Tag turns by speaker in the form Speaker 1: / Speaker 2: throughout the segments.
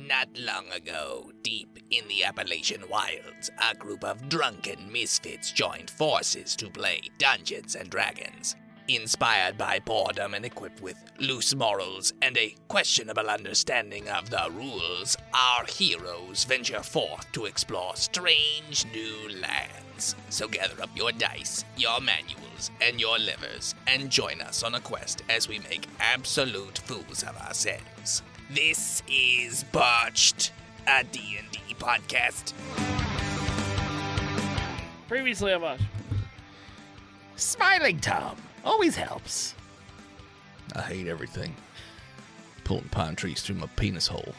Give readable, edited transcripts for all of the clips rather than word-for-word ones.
Speaker 1: Not long ago, deep in the Appalachian wilds, a group of drunken misfits joined forces to play Dungeons and Dragons. Inspired by boredom and equipped with loose morals and a questionable understanding of the rules, our heroes venture forth to explore strange new lands. So gather up your dice, your manuals, and your livers, and join us on a quest as we make absolute fools of ourselves. This is Botched, a D&D podcast.
Speaker 2: Previously on Botched.
Speaker 3: Smiling Tom always helps.
Speaker 4: I hate everything. Pulling pine trees through my penis hole.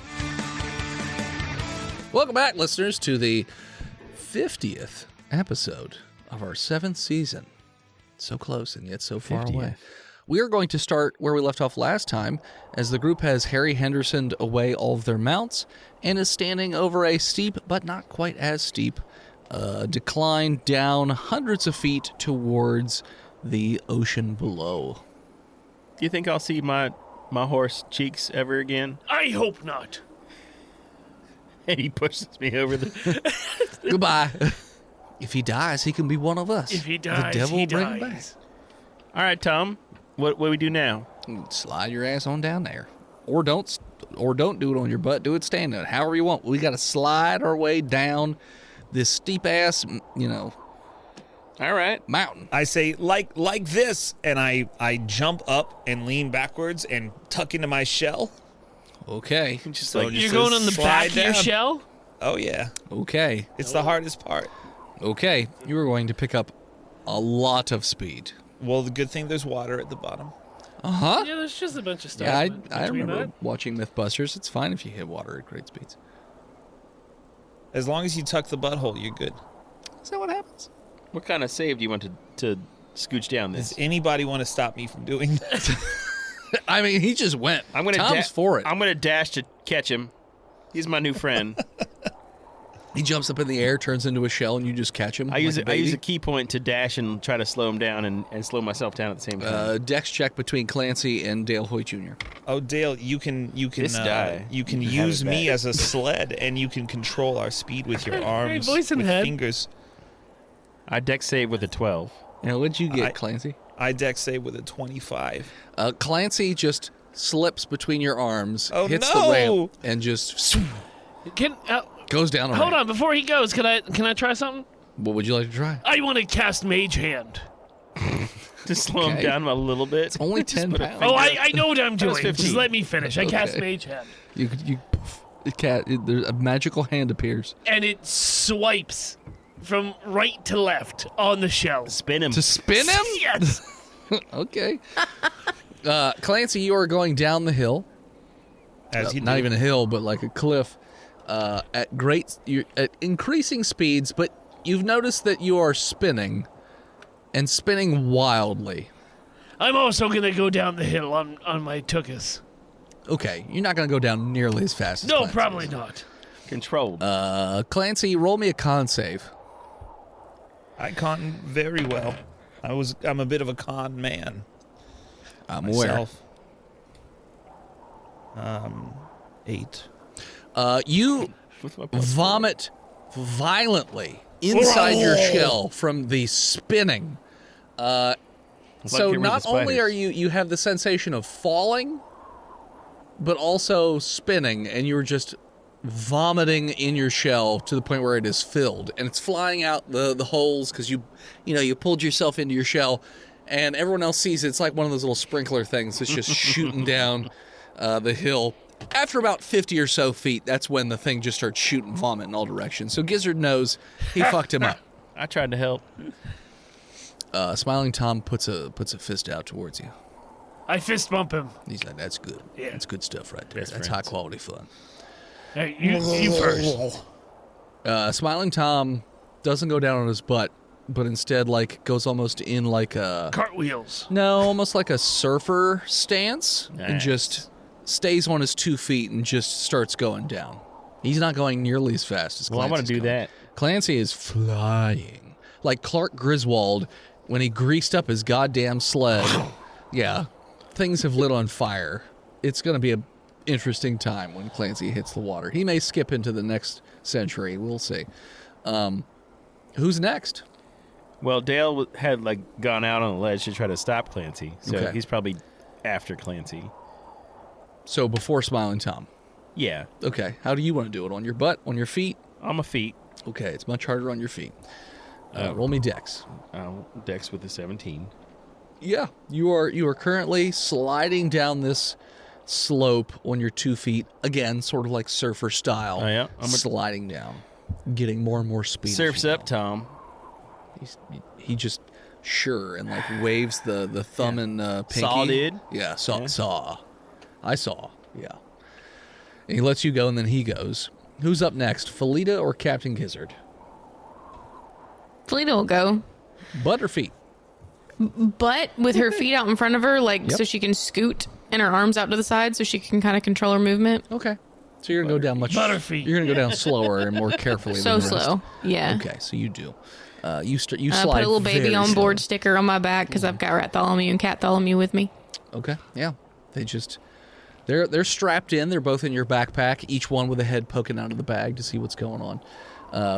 Speaker 4: Welcome back, listeners, to the 50th episode of our 7th season. So close and yet so far
Speaker 3: 50th.
Speaker 4: away. We are going to start where we left off last time, as the group has Harry Hendersoned away all of their mounts and is standing over a steep, but not quite as steep, decline down hundreds of feet towards the ocean below.
Speaker 3: Do you think I'll see my horse Cheeks ever again?
Speaker 2: I hope not.
Speaker 3: And he pushes me over the...
Speaker 4: Goodbye. If he dies, he can be one of us.
Speaker 2: If he dies,
Speaker 4: the devil
Speaker 2: he
Speaker 4: will bring him back.
Speaker 2: dies.
Speaker 3: All right, Tom. What do we do now?
Speaker 4: Slide your ass on down there, or don't do it on your butt. Do it standing, however you want. We got to slide our way down this steep ass,
Speaker 3: All right.
Speaker 4: mountain.
Speaker 5: I say, like this, and I jump up and lean backwards and tuck into my shell.
Speaker 4: Okay.
Speaker 3: Just
Speaker 5: So
Speaker 3: like
Speaker 5: just
Speaker 2: You're going on the
Speaker 5: slide
Speaker 2: back of your
Speaker 5: down.
Speaker 2: shell?
Speaker 5: Oh, yeah.
Speaker 4: Okay.
Speaker 5: It's the hardest part.
Speaker 4: Okay. You are going to pick up a lot of speed.
Speaker 5: Well, the good thing there's water at the bottom.
Speaker 4: Uh-huh.
Speaker 2: Yeah, there's just a bunch of stuff.
Speaker 4: Yeah, I
Speaker 2: between
Speaker 4: remember
Speaker 2: that.
Speaker 4: watching Mythbusters. It's fine if you hit water at great speeds.
Speaker 5: As long as you tuck the butthole, you're good.
Speaker 4: Is that what happens?
Speaker 3: what kind of save do you want to scooch down this?
Speaker 5: Does anybody want to stop me from doing that?
Speaker 4: I mean, he just went.
Speaker 3: I'm gonna
Speaker 4: Tom's for it.
Speaker 3: I'm gonna dash to catch him. He's my new friend.
Speaker 4: He jumps up in the air, turns into a shell, and you just catch him.
Speaker 3: I use
Speaker 4: like
Speaker 3: I use a
Speaker 4: baby.
Speaker 3: key point to dash and try to slow him down and slow myself down at the same time.
Speaker 4: Dex check between Clancy and Dale Hoyt Jr.
Speaker 5: Oh, Dale, you can
Speaker 3: This guy,
Speaker 5: you can
Speaker 3: you can have
Speaker 5: use
Speaker 3: it
Speaker 5: me
Speaker 3: back.
Speaker 5: as a sled, and you can control our speed with your arms,
Speaker 2: voice in
Speaker 5: with
Speaker 2: head.
Speaker 5: fingers.
Speaker 3: I dex save with a 12.
Speaker 4: Now, what'd you get, Clancy?
Speaker 5: I dex save with a 25.
Speaker 4: Clancy just slips between your arms,
Speaker 5: Oh,
Speaker 4: hits
Speaker 5: no!
Speaker 4: the ramp, and just
Speaker 2: Can,
Speaker 4: goes down a
Speaker 2: hold
Speaker 4: ramp.
Speaker 2: on, before he goes, can I try something?
Speaker 4: What would you like to try?
Speaker 2: I want to cast Mage Hand.
Speaker 3: To slow him
Speaker 4: Okay.
Speaker 3: down a little bit.
Speaker 4: It's only 10
Speaker 3: put a
Speaker 4: pounds.
Speaker 2: Oh, I know what I'm
Speaker 3: That was
Speaker 2: doing. Just
Speaker 3: 15.
Speaker 2: let me finish. I cast
Speaker 4: Okay.
Speaker 2: Mage Hand.
Speaker 4: There's a magical hand appears.
Speaker 2: And it swipes from right to left on the shell.
Speaker 3: Spin him.
Speaker 4: To spin him?
Speaker 2: Yes!
Speaker 4: Okay. Clancy, you are going down the hill.
Speaker 5: As you
Speaker 4: Not
Speaker 5: do.
Speaker 4: even a hill, but like a cliff. At increasing speeds, but you've noticed that you are spinning, and spinning wildly.
Speaker 2: I'm also going to go down the hill on my tuchus.
Speaker 4: Okay, you're not going to go down nearly as fast as
Speaker 2: No,
Speaker 4: Clancy
Speaker 2: probably
Speaker 4: is.
Speaker 2: not.
Speaker 3: Controlled.
Speaker 4: Clancy, roll me a con save.
Speaker 5: I con very well. I'm a bit of a con man.
Speaker 4: I'm aware.
Speaker 5: myself. 8.
Speaker 4: You
Speaker 3: With my plus
Speaker 4: vomit violently inside your shell from the spinning. So
Speaker 3: getting rid of
Speaker 4: not
Speaker 3: the
Speaker 4: only are
Speaker 3: spiders.
Speaker 4: you have the sensation of falling, but also spinning, and you're just vomiting in your shell to the point where it is filled, and it's flying out the holes because you pulled yourself into your shell, and everyone else sees it. It's like one of those little sprinkler things that's just shooting down the hill. After about 50 or so feet, that's when the thing just starts shooting vomit in all directions. So Gizzard knows he fucked him up.
Speaker 3: I tried to help.
Speaker 4: Smiling Tom puts a fist out towards you.
Speaker 2: I fist bump him.
Speaker 4: He's like, "That's good.
Speaker 2: Yeah.
Speaker 4: That's good stuff right there.
Speaker 3: Best
Speaker 4: That's
Speaker 3: friends.
Speaker 4: high quality fun."
Speaker 2: Hey, you first.
Speaker 4: Smiling Tom doesn't go down on his butt, but instead goes almost in like a
Speaker 2: Cartwheels.
Speaker 4: almost like a surfer stance, and
Speaker 3: Nice.
Speaker 4: just stays on his 2 feet and just starts going down. He's not going nearly as fast as Clancy's
Speaker 3: Well, I want to do
Speaker 4: going.
Speaker 3: that.
Speaker 4: Clancy is flying like Clark Griswold when he greased up his goddamn sled. Yeah, things have lit on fire. It's going to be interesting time when Clancy hits the water. He may skip into the next century. We'll see. Who's next?
Speaker 3: Well, Dale had gone out on the ledge to try to stop Clancy, so
Speaker 4: Okay.
Speaker 3: he's probably after Clancy.
Speaker 4: So before Smiling Tom.
Speaker 3: Yeah,
Speaker 4: Okay. How do you want to do it? On your butt? On your feet?
Speaker 3: on my feet.
Speaker 4: Okay. It's much harder on your feet. Roll me dex.
Speaker 3: Dex with a 17.
Speaker 4: Yeah. You are currently sliding down this slope on your 2 feet. Again, sort of like surfer style.
Speaker 3: Oh, yeah?
Speaker 4: Sliding down. Getting more and more speed. as
Speaker 3: Surfs
Speaker 4: you
Speaker 3: up,
Speaker 4: go.
Speaker 3: Tom.
Speaker 4: He just and waves the thumb and pinky.
Speaker 3: Saw did?
Speaker 4: Yeah, saw.
Speaker 3: Yeah.
Speaker 4: Saw. I saw. Yeah. And he lets you go, and then he goes. Who's up next, Felita or Captain Gizzard?
Speaker 6: Felita will go.
Speaker 4: Butt or feet?
Speaker 6: But with her feet out in front of her,
Speaker 4: Yep.
Speaker 6: so she can scoot and her arms out to the side so she can kind of control her movement.
Speaker 4: Okay. So you're gonna go down much.
Speaker 2: Butterfeet.
Speaker 4: You're gonna go down slower and more carefully.
Speaker 6: So
Speaker 4: than the rest.
Speaker 6: slow. Yeah.
Speaker 4: Okay, so you do. You slide.
Speaker 6: Put a little baby
Speaker 4: very
Speaker 6: on
Speaker 4: slow.
Speaker 6: board sticker on my back because I've got Rattholomew and Cattholomew with me.
Speaker 4: Okay. Yeah. They're strapped in. They're both in your backpack, each one with a head poking out of the bag to see what's going on.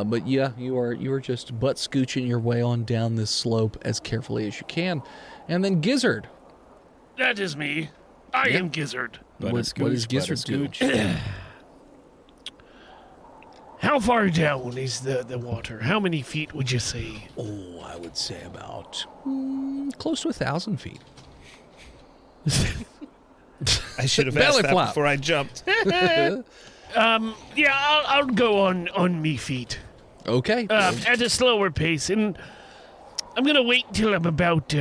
Speaker 4: But yeah, you are just butt scooching your way on down this slope as carefully as you can, and then Gizzard.
Speaker 2: That is me. I am Gizzard.
Speaker 3: Butt
Speaker 4: What does Gizzard do?
Speaker 2: How far down is the water? How many feet would you say?
Speaker 4: Oh, I would say about close to 1,000 feet.
Speaker 5: I should have
Speaker 4: Belly
Speaker 5: asked that
Speaker 4: flop.
Speaker 5: before I jumped.
Speaker 2: Yeah, I'll go on me feet
Speaker 4: Okay.
Speaker 2: at a slower pace, and I'm gonna wait till I'm about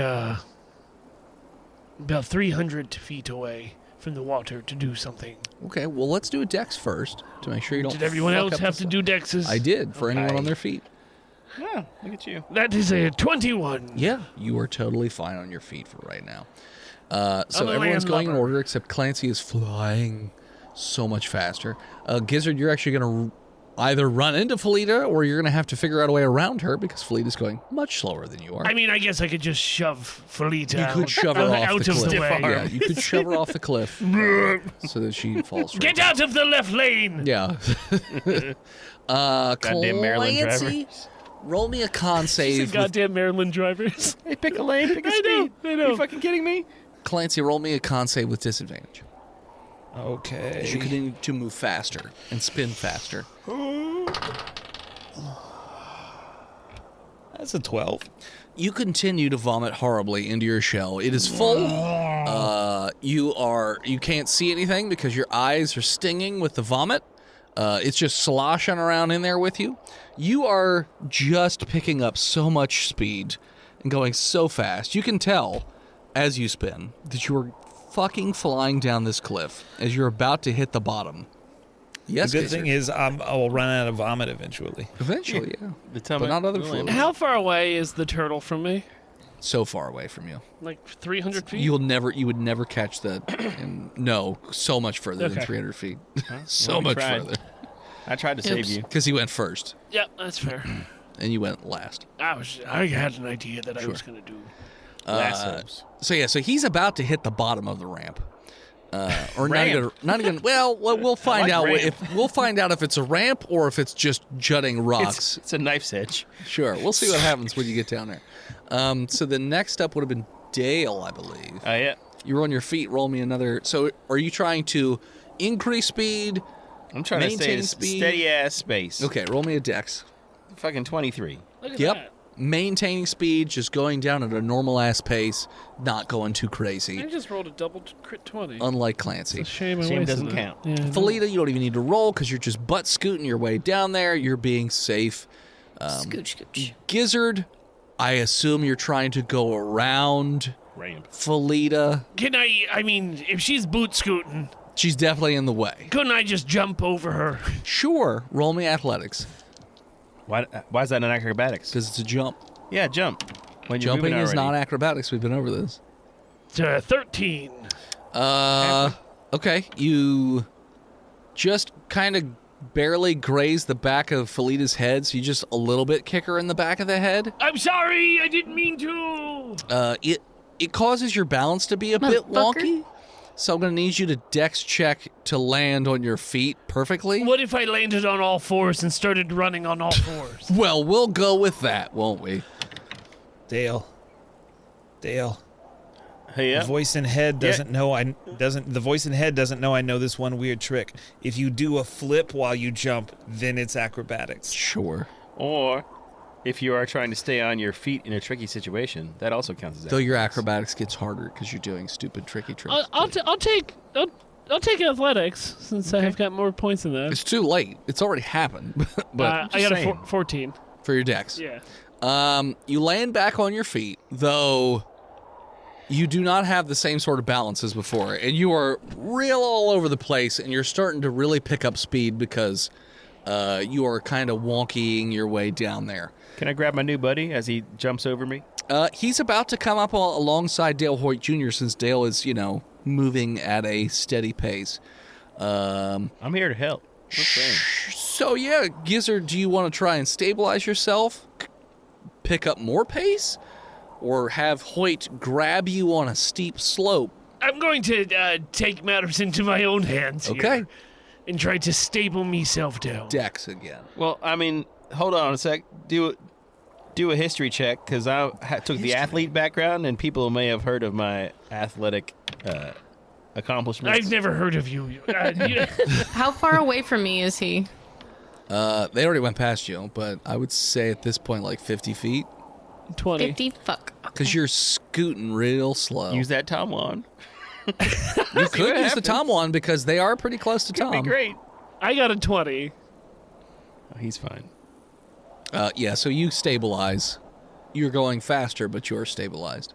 Speaker 2: 300 feet away from the water to do something.
Speaker 4: Okay. Well, let's do a dex first to make sure you don't.
Speaker 2: Did everyone
Speaker 4: fuck
Speaker 2: else
Speaker 4: up
Speaker 2: have
Speaker 4: the
Speaker 2: to do dexes?
Speaker 4: I did for anyone
Speaker 2: Okay.
Speaker 4: on their feet.
Speaker 3: Yeah, look at you.
Speaker 2: That is a 21.
Speaker 4: Yeah, you are totally fine on your feet for right now. So
Speaker 2: I'm a
Speaker 4: everyone's going in
Speaker 2: landlubber.
Speaker 4: order except Clancy is flying so much faster. Gizzard, you're actually going to either run into Felita or you're going to have to figure out a way around her because Felita's going much slower than you are.
Speaker 2: I mean, I guess I could just shove Felita
Speaker 4: you could shove her off
Speaker 2: out
Speaker 4: the
Speaker 2: of
Speaker 4: cliff.
Speaker 2: the way.
Speaker 4: Yeah, you could shove her off the cliff so that she falls straight
Speaker 2: Get
Speaker 4: down.
Speaker 2: out of the left lane!
Speaker 4: Yeah.
Speaker 3: Goddamn Maryland
Speaker 4: Clancy, roll me a con save. with-
Speaker 2: Goddamn Maryland drivers.
Speaker 3: Hey, pick a lane, pick a
Speaker 2: I know,
Speaker 3: speed.
Speaker 2: I know.
Speaker 3: You fucking kidding me?
Speaker 4: Clancy, roll me a con save with disadvantage. As you
Speaker 5: Okay.
Speaker 4: continue to move faster and spin faster.
Speaker 5: That's a 12.
Speaker 4: You continue to vomit horribly into your shell. It is full. You can't see anything because your eyes are stinging with the vomit. It's just sloshing around in there with you. You are just picking up so much speed and going so fast. You can tell as you spin that you are fucking flying down this cliff as you're about to hit the bottom. Yes,
Speaker 5: The good
Speaker 4: Gizzard.
Speaker 5: thing is I will run out of vomit eventually.
Speaker 4: Eventually, yeah.
Speaker 3: The
Speaker 4: But not other fluids.
Speaker 2: How far away is the turtle from me?
Speaker 4: So far away from you.
Speaker 2: Like 300 feet?
Speaker 4: You would never catch that. No, so much further than
Speaker 2: Okay.
Speaker 4: 300 feet. So
Speaker 3: Well, we
Speaker 4: much
Speaker 3: tried.
Speaker 4: further.
Speaker 3: I tried to save
Speaker 6: Oops.
Speaker 3: you.
Speaker 4: Because he went first,
Speaker 2: Yeah, that's fair.
Speaker 4: and you went last.
Speaker 2: I had an idea that I was going to do.
Speaker 3: Lassos.
Speaker 4: So he's about to hit the bottom of the ramp. Or
Speaker 3: Ramp.
Speaker 4: not even. Well, we'll find
Speaker 3: like
Speaker 4: out
Speaker 3: ramp.
Speaker 4: we'll find out if it's a ramp or if it's just jutting rocks.
Speaker 3: It's a knife's edge.
Speaker 4: Sure, we'll see what happens when you get down there. So the next up would have been Dale, I believe.
Speaker 3: Oh, yeah.
Speaker 4: You're on your feet. Roll me another. So are you trying to increase speed?
Speaker 3: I'm trying to stay
Speaker 4: Maintain
Speaker 3: in
Speaker 4: speed.
Speaker 3: steady-ass space.
Speaker 4: Okay, roll me a dex.
Speaker 3: Fucking 23.
Speaker 2: Look at
Speaker 4: Yep.
Speaker 2: that.
Speaker 4: Maintaining speed, just going down at a normal ass pace, not going too
Speaker 2: I
Speaker 4: crazy.
Speaker 2: just rolled a double crit 20.
Speaker 4: Unlike Clancy.
Speaker 2: Shame I
Speaker 3: Shame
Speaker 2: wasted
Speaker 3: doesn't
Speaker 2: it.
Speaker 3: count.
Speaker 2: Yeah, I know.
Speaker 4: Felita, you don't even need to roll because you're just butt scooting your way down there. You're being safe.
Speaker 6: Scooch, scooch.
Speaker 4: Gizzard, I assume you're trying to go around
Speaker 3: Ramp.
Speaker 4: Felita.
Speaker 2: Can I mean, if she's boot scooting,
Speaker 4: She's definitely in the way.
Speaker 2: couldn't I just jump over her?
Speaker 4: Sure, roll me athletics
Speaker 3: Why is that an acrobatics?
Speaker 4: because it's a jump.
Speaker 3: Yeah, jump. When you're
Speaker 4: Jumping
Speaker 3: moving
Speaker 4: is not
Speaker 3: already.
Speaker 4: acrobatics. We've been over this.
Speaker 2: 13.
Speaker 4: Okay, you just kind of barely graze the back of Felita's head, so you just a little bit kick her in the back of the head.
Speaker 2: I'm sorry, I didn't mean to.
Speaker 4: It causes your balance to be a bit
Speaker 6: Motherfucker.
Speaker 4: wonky, So I'm going to need you to dex check to land on your feet perfectly.
Speaker 2: What if I landed on all fours and started running on all fours?
Speaker 4: Well, we'll go with that, won't we?
Speaker 5: Dale.
Speaker 3: Hey, yeah.
Speaker 5: The voice in head doesn't know I know this one weird trick. If you do a flip while you jump, then it's acrobatics.
Speaker 4: Sure.
Speaker 3: Or if you are trying to stay on your feet in a tricky situation, that also counts as
Speaker 4: Though your acrobatics gets harder because you're doing stupid, tricky tricks.
Speaker 2: I'll take athletics since I have got more points than that.
Speaker 4: It's too late. It's already happened. But
Speaker 2: I got a 14.
Speaker 4: for your dex.
Speaker 2: Yeah.
Speaker 4: You land back on your feet, though you do not have the same sort of balance as before, and you are real all over the place, and you're starting to really pick up speed because you are kind of wonkying your way down there.
Speaker 3: Can I grab my new buddy as he jumps over me?
Speaker 4: He's about to come up alongside Dale Hoyt Jr. since Dale is, moving at a steady pace.
Speaker 3: I'm here to help.
Speaker 4: So, yeah, Gizzard, do you want to try and stabilize yourself? Pick up more pace? Or have Hoyt grab you on a steep slope?
Speaker 2: I'm going to take matters into my own hands here.
Speaker 4: Okay.
Speaker 2: And try to stable myself down.
Speaker 4: Dex again.
Speaker 3: Well, I mean, hold on a sec. Do a history check, because I took the athlete background, and people may have heard of my athletic accomplishments.
Speaker 2: I've never heard of you.
Speaker 6: How far away from me is he?
Speaker 4: They already went past you, but I would say at this point like 50 feet.
Speaker 2: 20.
Speaker 6: 50? Fuck.
Speaker 4: Because you're scooting real slow.
Speaker 3: Use that Tom wand.
Speaker 4: You could use the Tom wand because they are pretty close to Tom.
Speaker 3: That'd be great.
Speaker 2: I got a 20.
Speaker 3: Oh, he's fine.
Speaker 4: Yeah, so you stabilize. You're going faster, but you're stabilized.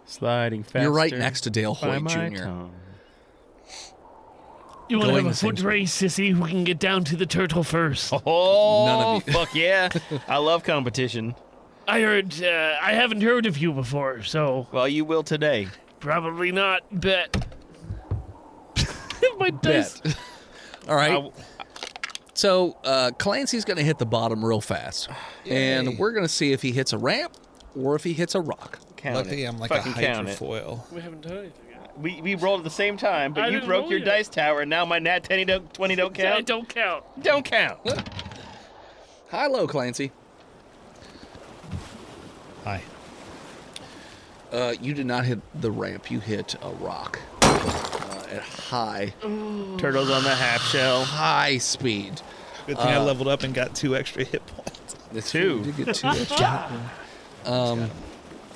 Speaker 3: Sliding faster.
Speaker 4: You're right next to Dale
Speaker 3: by
Speaker 4: Hoyt
Speaker 3: my
Speaker 4: Jr.
Speaker 3: tongue.
Speaker 2: You want to
Speaker 4: Going
Speaker 2: have a
Speaker 4: the same
Speaker 2: foot
Speaker 4: speed.
Speaker 2: race to see who can get down to the turtle first?
Speaker 3: Oh,
Speaker 4: None of you-
Speaker 3: fuck yeah. I love competition.
Speaker 2: I haven't heard of you before, so
Speaker 3: Well, you will today.
Speaker 2: probably not. Bet. My dice.
Speaker 4: Bet. All right. So Clancy's going to hit the bottom real fast. And we're going to see if he hits a ramp or if he hits a rock.
Speaker 3: Count
Speaker 5: Luckily,
Speaker 3: it.
Speaker 5: I'm like
Speaker 3: Fucking
Speaker 5: a
Speaker 3: count it.
Speaker 5: hydrofoil.
Speaker 2: We haven't done anything yet.
Speaker 3: We rolled at the same time, but
Speaker 2: I
Speaker 3: you
Speaker 2: didn't
Speaker 3: broke
Speaker 2: roll
Speaker 3: your
Speaker 2: yet.
Speaker 3: dice tower, and now my nat 20 don't
Speaker 2: I
Speaker 3: count.
Speaker 2: don't count.
Speaker 3: Don't count.
Speaker 4: High low, Clancy.
Speaker 5: Hi.
Speaker 4: You did not hit the ramp. You hit a rock at high
Speaker 3: Turtles on the half shell.
Speaker 4: high speed.
Speaker 5: Good thing I leveled up and got 2 extra hit points.
Speaker 4: That's
Speaker 3: Two.
Speaker 4: true. You did get 2 extra.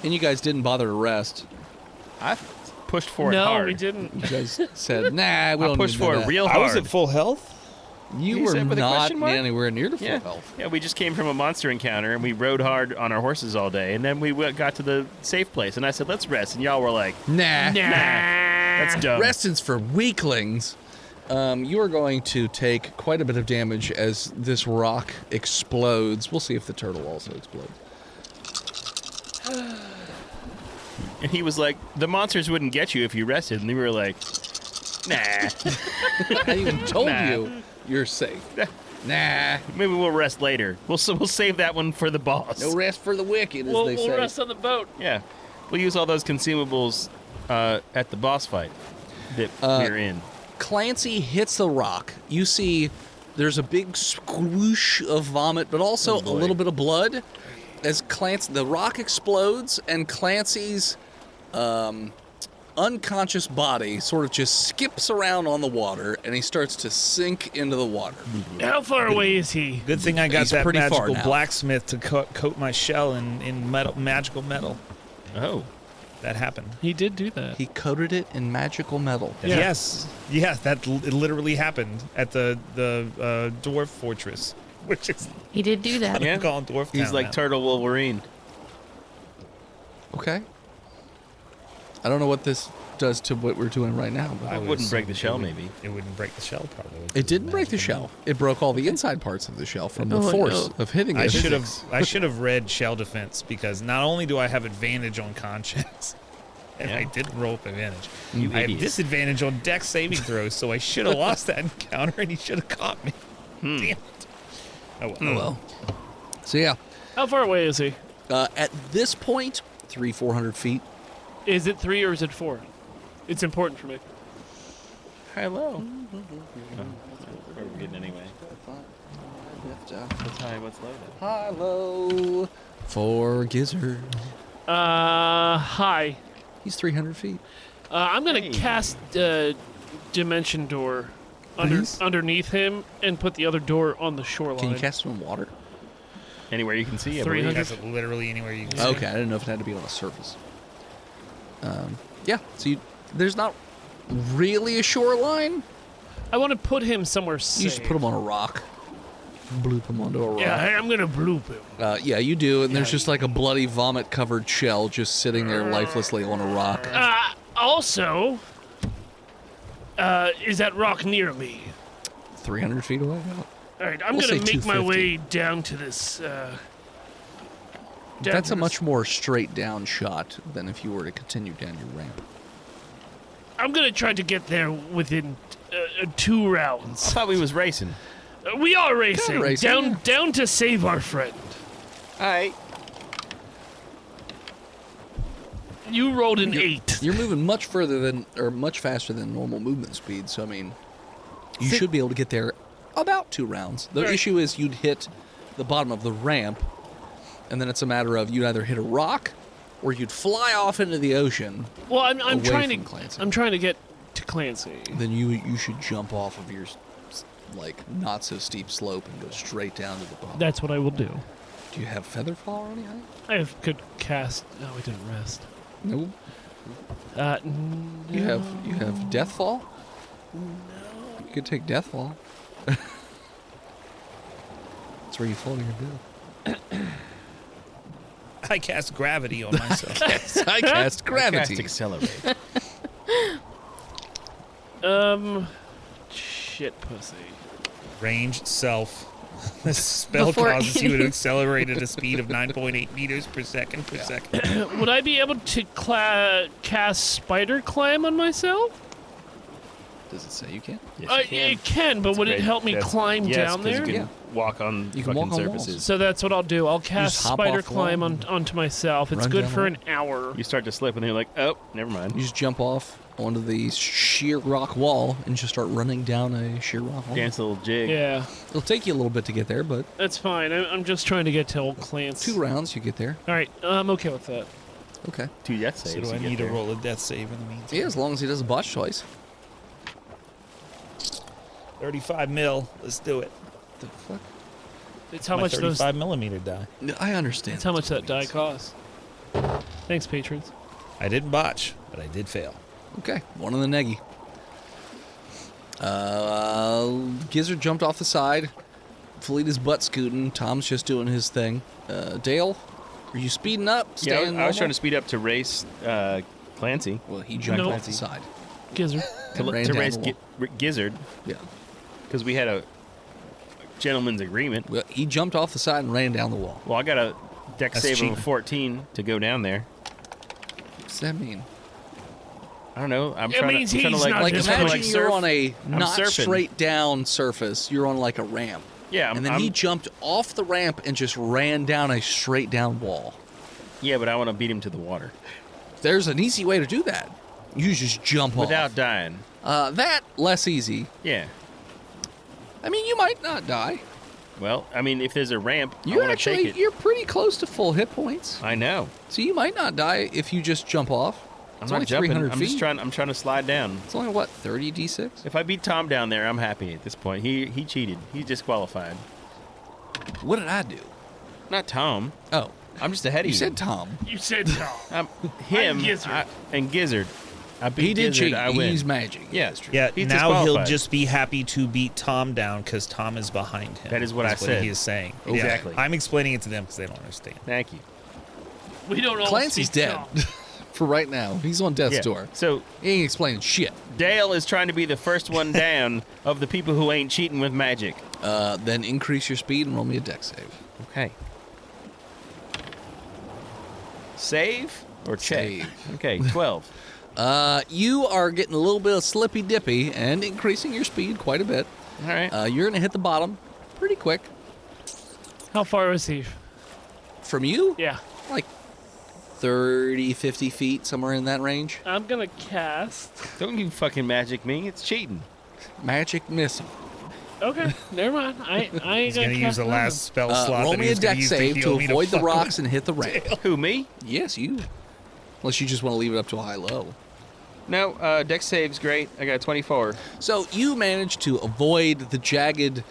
Speaker 4: And you guys didn't bother to rest.
Speaker 3: I pushed for it
Speaker 2: No,
Speaker 3: hard.
Speaker 2: we didn't.
Speaker 4: You guys said, nah, we
Speaker 3: I
Speaker 4: don't
Speaker 3: pushed
Speaker 4: need to
Speaker 3: for
Speaker 4: do
Speaker 3: it
Speaker 4: that.
Speaker 3: real
Speaker 5: I
Speaker 3: hard.
Speaker 5: was at full health.
Speaker 4: You
Speaker 3: You
Speaker 4: were
Speaker 3: said with a
Speaker 4: not
Speaker 3: question mark?
Speaker 4: anywhere near to full
Speaker 3: Yeah.
Speaker 4: health.
Speaker 3: Yeah, we just came from a monster encounter, and we rode hard on our horses all day, and then we got to the safe place, and I said, let's rest, and y'all were like,
Speaker 4: Nah.
Speaker 3: that's dumb.
Speaker 4: Resting's for weaklings. You are going to take quite a bit of damage as this rock explodes. We'll see if the turtle also explodes.
Speaker 3: And he was like, the monsters wouldn't get you if you rested, and we were like, nah.
Speaker 4: I even told
Speaker 3: Nah.
Speaker 4: you you're safe. Nah.
Speaker 3: Maybe we'll rest later. We'll save that one for the boss.
Speaker 4: No rest for the wicked, as
Speaker 2: We'll
Speaker 4: they say.
Speaker 2: rest on the boat.
Speaker 3: Yeah. We'll use all those consumables at the boss fight that we're in.
Speaker 4: Clancy hits the rock. You see there's a big squoosh of vomit, but also a little bit of blood. As the rock explodes, and Clancy's unconscious body sort of just skips around on the water, and he starts to sink into the water.
Speaker 2: How far away is he?
Speaker 5: Good thing I got
Speaker 4: He's
Speaker 5: that
Speaker 4: pretty far
Speaker 5: magical
Speaker 4: now.
Speaker 5: blacksmith to coat my shell in magical metal.
Speaker 3: Oh.
Speaker 5: That happened.
Speaker 2: He did do that.
Speaker 4: He coated it in magical metal.
Speaker 2: Yeah.
Speaker 5: Yes. Yeah, that literally happened at the dwarf fortress, which is
Speaker 6: He did do that.
Speaker 3: Yeah.
Speaker 5: called Dwarf
Speaker 3: He's
Speaker 5: Town
Speaker 3: like
Speaker 5: now.
Speaker 3: Turtle Wolverine.
Speaker 4: Okay. I don't know what this does to what we're doing right now, but
Speaker 3: I wouldn't break the shell, maybe.
Speaker 5: It wouldn't break the shell, probably.
Speaker 4: it didn't break the shell. It broke all the inside parts of the shell from the
Speaker 6: Oh,
Speaker 4: force
Speaker 6: no.
Speaker 4: of hitting it.
Speaker 5: I should have read shell defense, because not only do I have advantage on conscience, and
Speaker 3: Yeah.
Speaker 5: I didn't roll up advantage,
Speaker 3: You
Speaker 5: I have
Speaker 3: idiot.
Speaker 5: disadvantage on dex saving throws, so I should have lost that encounter, and he should have caught me. Damn it. Oh well.
Speaker 4: Oh, well. So, yeah.
Speaker 2: How far away is he?
Speaker 4: At this point, 400 feet.
Speaker 2: Is it 3 or is it 4?
Speaker 7: It's important for me.
Speaker 3: Hello. That's where we're getting anyway. Tell me what's loaded.
Speaker 4: Hello. For Gizzard.
Speaker 7: Hi.
Speaker 4: He's 300 feet.
Speaker 7: I'm gonna cast Dimension Door underneath him and put the other door on the shoreline.
Speaker 4: Can you cast it in water?
Speaker 3: Anywhere you can see.
Speaker 7: 300.
Speaker 5: That's literally anywhere you can see.
Speaker 4: Okay, I didn't know if it had to be on a surface. Yeah, so there's not really a shoreline.
Speaker 7: I want to put him somewhere safe.
Speaker 4: You just put him on a rock. Bloop him onto a rock.
Speaker 7: Yeah, hey, I'm gonna bloop him.
Speaker 4: Yeah, you do, and there's just like a bloody vomit-covered shell just sitting there lifelessly on a rock.
Speaker 7: Also, is that rock near me?
Speaker 4: 300 feet away.
Speaker 7: All right, I'm
Speaker 4: We'll
Speaker 7: gonna
Speaker 4: say
Speaker 7: make my
Speaker 4: 250.
Speaker 7: way down to this.
Speaker 4: That's a much more straight-down shot than if you were to continue down your ramp.
Speaker 7: I'm gonna try to get there within 2
Speaker 3: I
Speaker 7: rounds.
Speaker 3: thought we was racing.
Speaker 7: We are racing.
Speaker 4: Kinda racing,
Speaker 7: Down to save our friend.
Speaker 3: All right.
Speaker 7: You rolled an 8.
Speaker 4: You're moving much faster than normal movement speed, so I mean, you should be able to get there about 2 rounds. The
Speaker 7: Right.
Speaker 4: issue is you'd hit the bottom of the ramp, and then it's a matter of you'd either hit a rock or you'd fly off into the ocean.
Speaker 7: Well, I'm
Speaker 4: away
Speaker 7: trying
Speaker 4: from
Speaker 7: to.
Speaker 4: Clancy.
Speaker 7: I'm trying to get to Clancy.
Speaker 4: Then you should jump off of your not so steep slope and go straight down to the bottom.
Speaker 7: That's what I will do.
Speaker 4: Do you have feather fall or anything?
Speaker 7: I have good cast. No, we didn't rest.
Speaker 4: Nope.
Speaker 7: No.
Speaker 4: You have death fall? No. You could take death fall. That's where you fall to your death.
Speaker 5: I cast gravity on myself.
Speaker 4: I cast gravity.
Speaker 3: Cast accelerate.
Speaker 7: Shit, pussy.
Speaker 5: Range self. This spell
Speaker 6: Before
Speaker 5: causes you to
Speaker 6: any-
Speaker 5: accelerate at a speed of 9.8 meters per second.
Speaker 7: Would I be able to cast spider climb on myself?
Speaker 4: Does it say you can?
Speaker 3: Yes, you
Speaker 7: It can, but would it
Speaker 3: Great.
Speaker 7: help me
Speaker 3: That's-
Speaker 7: climb
Speaker 3: yes,
Speaker 7: down
Speaker 3: 'cause
Speaker 7: there?
Speaker 3: You can walk on
Speaker 4: You can
Speaker 3: fucking
Speaker 4: walk on walls.
Speaker 3: surfaces.
Speaker 7: So that's what I'll do. I'll cast
Speaker 4: just hop
Speaker 7: spider
Speaker 4: off the
Speaker 7: climb
Speaker 4: wall.
Speaker 7: onto myself. It's
Speaker 4: Run
Speaker 7: good
Speaker 4: down
Speaker 7: for
Speaker 4: the
Speaker 7: an hour.
Speaker 3: You start to slip, and then you're like, oh, never mind.
Speaker 4: You just jump off onto the sheer rock wall and just start running down a sheer rock wall.
Speaker 3: Dance a little jig.
Speaker 7: Yeah,
Speaker 4: It'll take you a little bit to get there, but
Speaker 7: that's fine. I'm just trying to get to old Clancy.
Speaker 4: 2 rounds you get there.
Speaker 7: All right, I'm okay with that.
Speaker 4: Okay.
Speaker 3: 2 death
Speaker 5: So
Speaker 3: saves.
Speaker 5: do I
Speaker 3: to get
Speaker 5: need to
Speaker 3: there.
Speaker 5: roll a death save in the meantime?
Speaker 4: Yeah, as long as he does a botch twice.
Speaker 5: 35 mil. Let's do it.
Speaker 4: The fuck?
Speaker 7: It's how
Speaker 5: My
Speaker 7: much those.
Speaker 5: 35 millimeter die.
Speaker 4: No, I understand.
Speaker 7: It's how much that die
Speaker 4: means.
Speaker 7: costs. Thanks, patrons.
Speaker 5: I didn't botch, but I did fail.
Speaker 4: Okay, 1 on the neggy. Gizzard jumped off the side. Felita's butt scooting. Tom's just doing his thing. Dale, are you speeding up?
Speaker 3: Yeah,
Speaker 4: Staying
Speaker 3: I was trying
Speaker 4: normal?
Speaker 3: to speed up to race Clancy.
Speaker 4: Well, he jumped
Speaker 7: No.
Speaker 4: off the side.
Speaker 7: Gizzard.
Speaker 3: To,
Speaker 4: Ran
Speaker 3: to
Speaker 4: down
Speaker 3: race
Speaker 4: the wall.
Speaker 3: Gizzard,
Speaker 4: Yeah.
Speaker 3: because we had a gentleman's agreement.
Speaker 4: Well, he jumped off the side and ran down the wall.
Speaker 3: Well, I got a deck
Speaker 5: That's
Speaker 3: save
Speaker 5: cheating.
Speaker 3: of 14 to go down there.
Speaker 4: What does that mean?
Speaker 3: I don't know. I'm
Speaker 7: It
Speaker 3: trying
Speaker 7: means
Speaker 3: to, I'm trying to
Speaker 7: he's
Speaker 3: like,
Speaker 7: not
Speaker 4: Like,
Speaker 7: just
Speaker 3: I'm trying to,
Speaker 4: imagine
Speaker 3: like,
Speaker 4: you're
Speaker 3: surf.
Speaker 4: on a
Speaker 3: I'm
Speaker 4: not
Speaker 3: surfing.
Speaker 4: straight down surface. You're on like a ramp.
Speaker 3: Yeah,
Speaker 4: And then he jumped off the ramp and just ran down a straight down wall.
Speaker 3: yeah, but I want to beat him to the water
Speaker 4: There's an easy way to do that. You just jump
Speaker 3: without
Speaker 4: off.
Speaker 3: dying.
Speaker 4: That, less easy.
Speaker 3: Yeah.
Speaker 4: I mean, you might not die.
Speaker 3: Well, I mean, if there's a ramp, I
Speaker 4: You're
Speaker 3: want to take it.
Speaker 4: you're pretty close to full hit points.
Speaker 3: I know.
Speaker 4: So you might not die if you just jump off.
Speaker 3: I'm
Speaker 4: It's
Speaker 3: not
Speaker 4: only
Speaker 3: jumping.
Speaker 4: 300
Speaker 3: I'm
Speaker 4: feet.
Speaker 3: just trying. I'm trying to slide down.
Speaker 4: It's only, what, 30 d6?
Speaker 3: If I beat Tom down there, I'm happy at this point. He cheated. He's disqualified.
Speaker 4: What did I do?
Speaker 3: Not Tom.
Speaker 4: Oh,
Speaker 3: I'm just ahead of
Speaker 4: you
Speaker 3: you.
Speaker 4: said Tom.
Speaker 7: You said no.
Speaker 3: Him
Speaker 7: Gizzard.
Speaker 3: and Gizzard. I beat
Speaker 4: He did
Speaker 3: Gizzard,
Speaker 4: cheat.
Speaker 3: I
Speaker 4: He
Speaker 3: win.
Speaker 4: used magic.
Speaker 3: Yeah,
Speaker 4: that's true.
Speaker 5: Yeah,
Speaker 3: He's
Speaker 5: now he'll
Speaker 3: disqualified.
Speaker 5: just be happy to beat Tom down because Tom is behind him.
Speaker 3: That is what I
Speaker 5: That's
Speaker 3: said.
Speaker 5: he is saying.
Speaker 3: Exactly.
Speaker 5: Yeah, I'm explaining it to them because they don't understand.
Speaker 3: Thank you.
Speaker 7: We don't all
Speaker 4: Clancy's
Speaker 7: speak
Speaker 4: dead
Speaker 7: Tom.
Speaker 4: for right now. He's on death's
Speaker 3: Yeah.
Speaker 4: door.
Speaker 3: So
Speaker 4: He ain't explaining shit.
Speaker 3: Dale is trying to be the first one down of the people who ain't cheating with magic.
Speaker 4: Then increase your speed and roll me a deck save.
Speaker 3: Okay. Save or check?
Speaker 4: Save.
Speaker 3: Okay, 12.
Speaker 4: You are getting a little bit of slippy dippy and increasing your speed quite a bit.
Speaker 3: All right.
Speaker 4: You're going to hit the bottom pretty quick.
Speaker 7: How far was he?
Speaker 4: From you,
Speaker 7: Yeah.
Speaker 4: like 30, 50 feet, somewhere in that range.
Speaker 7: I'm gonna cast.
Speaker 3: Don't you fucking magic me. It's cheating.
Speaker 4: Magic missile.
Speaker 7: Okay, never mind. I ain't
Speaker 5: He's gonna use
Speaker 7: cast
Speaker 5: the
Speaker 7: none.
Speaker 5: last spell slot.
Speaker 4: Roll
Speaker 5: that
Speaker 4: me
Speaker 5: he
Speaker 4: a
Speaker 5: was gonna
Speaker 4: deck
Speaker 5: use to
Speaker 4: save
Speaker 5: heal
Speaker 4: to
Speaker 5: me
Speaker 4: avoid the
Speaker 5: fuck
Speaker 4: rocks
Speaker 5: with.
Speaker 4: and hit the ramp.
Speaker 3: Who, me?
Speaker 4: Yes, you. Unless you just want to leave it up to a high-low.
Speaker 3: No, deck save's great. I got 24.
Speaker 4: So you managed to avoid the jagged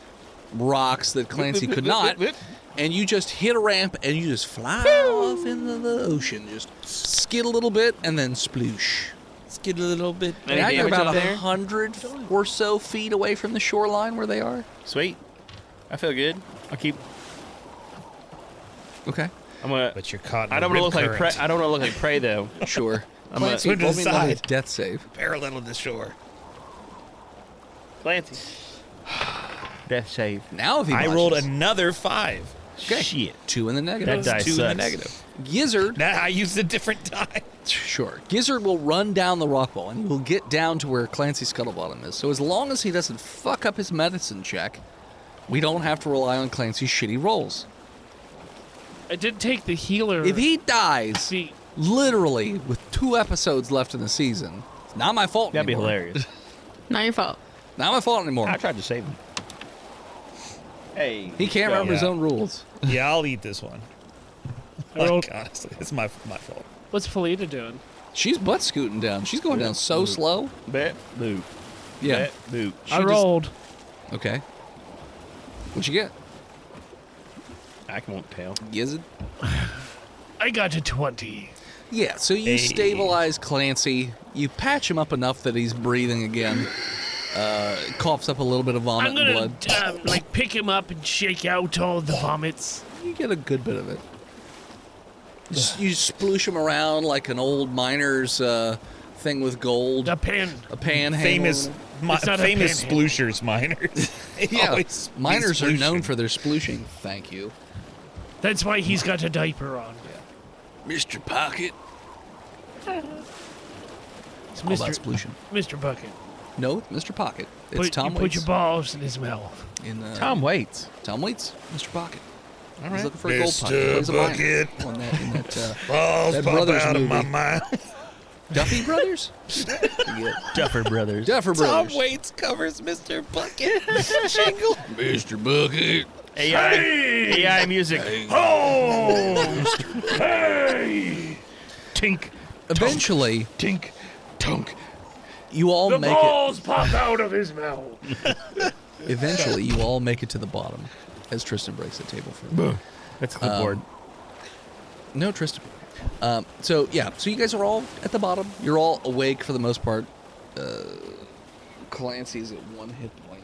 Speaker 4: rocks that Clancy could not, and you just hit a ramp and you just fly off into the ocean. Just skid a little bit and then sploosh.
Speaker 5: Skid a little bit.
Speaker 3: Any
Speaker 4: Now you're
Speaker 3: damage
Speaker 4: about
Speaker 3: up there?
Speaker 4: 100 or so feet away from the shoreline where they are.
Speaker 3: Sweet. I feel good. I'll keep.
Speaker 4: Okay,
Speaker 3: I'm gonna.
Speaker 5: But you're caught in
Speaker 3: I don't
Speaker 5: a
Speaker 3: want to
Speaker 5: rip
Speaker 3: look like prey.
Speaker 5: current.
Speaker 3: I don't want to look like prey though.
Speaker 4: sure.
Speaker 3: I'm gonna
Speaker 4: Clancy,
Speaker 5: put it
Speaker 4: roll me another
Speaker 5: aside.
Speaker 4: death save.
Speaker 5: Parallel to the shore.
Speaker 3: Clancy. Death save.
Speaker 4: Now if he
Speaker 5: I rolled
Speaker 4: botches,
Speaker 5: another 5.
Speaker 4: Okay.
Speaker 3: Shit.
Speaker 4: 2 in the
Speaker 3: That
Speaker 4: negative.
Speaker 3: dice
Speaker 5: 2 in the
Speaker 3: sucks.
Speaker 5: negative.
Speaker 4: Gizzard,
Speaker 5: Now I used a different die.
Speaker 4: sure. Gizzard will run down the rock wall and he will get down to where Clancy Scuttlebottom is. So as long as he doesn't fuck up his medicine check, we don't have to rely on Clancy's shitty rolls.
Speaker 7: I did take the healer.
Speaker 4: If he dies,
Speaker 7: feat.
Speaker 4: literally with 2 episodes left in the season, it's not my fault
Speaker 3: That'd be
Speaker 4: anymore.
Speaker 3: hilarious.
Speaker 6: Not your fault.
Speaker 4: Not my fault anymore.
Speaker 3: I tried to save him. Hey.
Speaker 4: He can't remember his
Speaker 5: Yeah.
Speaker 4: own rules.
Speaker 5: Yeah, I'll eat this one.
Speaker 7: I rolled-
Speaker 5: Like, honestly, it's my fault.
Speaker 7: What's Felita doing?
Speaker 4: She's butt scooting down. She's going down so slow.
Speaker 3: Bet. Boot.
Speaker 4: Yeah.
Speaker 3: Bet. Boot.
Speaker 4: She
Speaker 7: I
Speaker 4: just-
Speaker 7: rolled.
Speaker 4: Okay. What'd you get?
Speaker 3: I won't tell.
Speaker 4: Gizzard?
Speaker 7: I got to 20.
Speaker 4: Yeah, so you
Speaker 5: Hey.
Speaker 4: stabilize Clancy. You patch him up enough that he's breathing again. Coughs up a little bit of vomit
Speaker 7: I'm
Speaker 4: and
Speaker 7: gonna
Speaker 4: blood.
Speaker 7: like pick him up and shake out all the vomits.
Speaker 4: You get a good bit of it. You sploosh him around like an old miner's thing with gold.
Speaker 7: The pen.
Speaker 4: A pan
Speaker 5: Famous,
Speaker 4: hanging
Speaker 7: It's not a
Speaker 5: famous
Speaker 7: panhandle.
Speaker 5: splooshers miners. They
Speaker 4: Yeah,
Speaker 5: always be
Speaker 4: miners are known
Speaker 5: splooshing.
Speaker 4: for their splooshing. Thank you.
Speaker 7: That's why he's got a diaper on.
Speaker 4: Mr. Pocket.
Speaker 7: It's
Speaker 4: All about
Speaker 7: Mr.
Speaker 4: splooshing.
Speaker 7: Mr. Bucket.
Speaker 4: No, Mr. Pocket. It's
Speaker 7: Put,
Speaker 4: Tom
Speaker 7: you put
Speaker 4: Waits.
Speaker 7: your balls in his mouth.
Speaker 4: In,
Speaker 3: Tom waits.
Speaker 4: Tom Waits, Mr. Pocket.
Speaker 3: All
Speaker 4: He's
Speaker 3: right.
Speaker 4: looking for a gold
Speaker 5: Mr.
Speaker 4: punch. He plays a miner.
Speaker 5: Bucket.
Speaker 4: In that
Speaker 5: Balls
Speaker 4: That
Speaker 5: pop
Speaker 4: Brothers
Speaker 5: out of my
Speaker 4: movie.
Speaker 5: mouth.
Speaker 4: Duffy Brothers?
Speaker 3: Duffer Brothers.
Speaker 4: Duffer
Speaker 5: Tom
Speaker 4: Brothers.
Speaker 5: Waits covers Mr. Bucket. Jingle.
Speaker 4: Mr. Bucket.
Speaker 3: AI music. Tink.
Speaker 4: Eventually,
Speaker 3: Tink. Tunk.
Speaker 4: you all
Speaker 7: The
Speaker 4: make it.
Speaker 7: balls pop out of his mouth.
Speaker 4: Eventually, you all make it to the bottom as Tristan breaks the table for them.
Speaker 3: That's the board.
Speaker 4: No, Tristan. So you guys are all at the bottom. You're all awake for the most part. Clancy's at 1 hit point.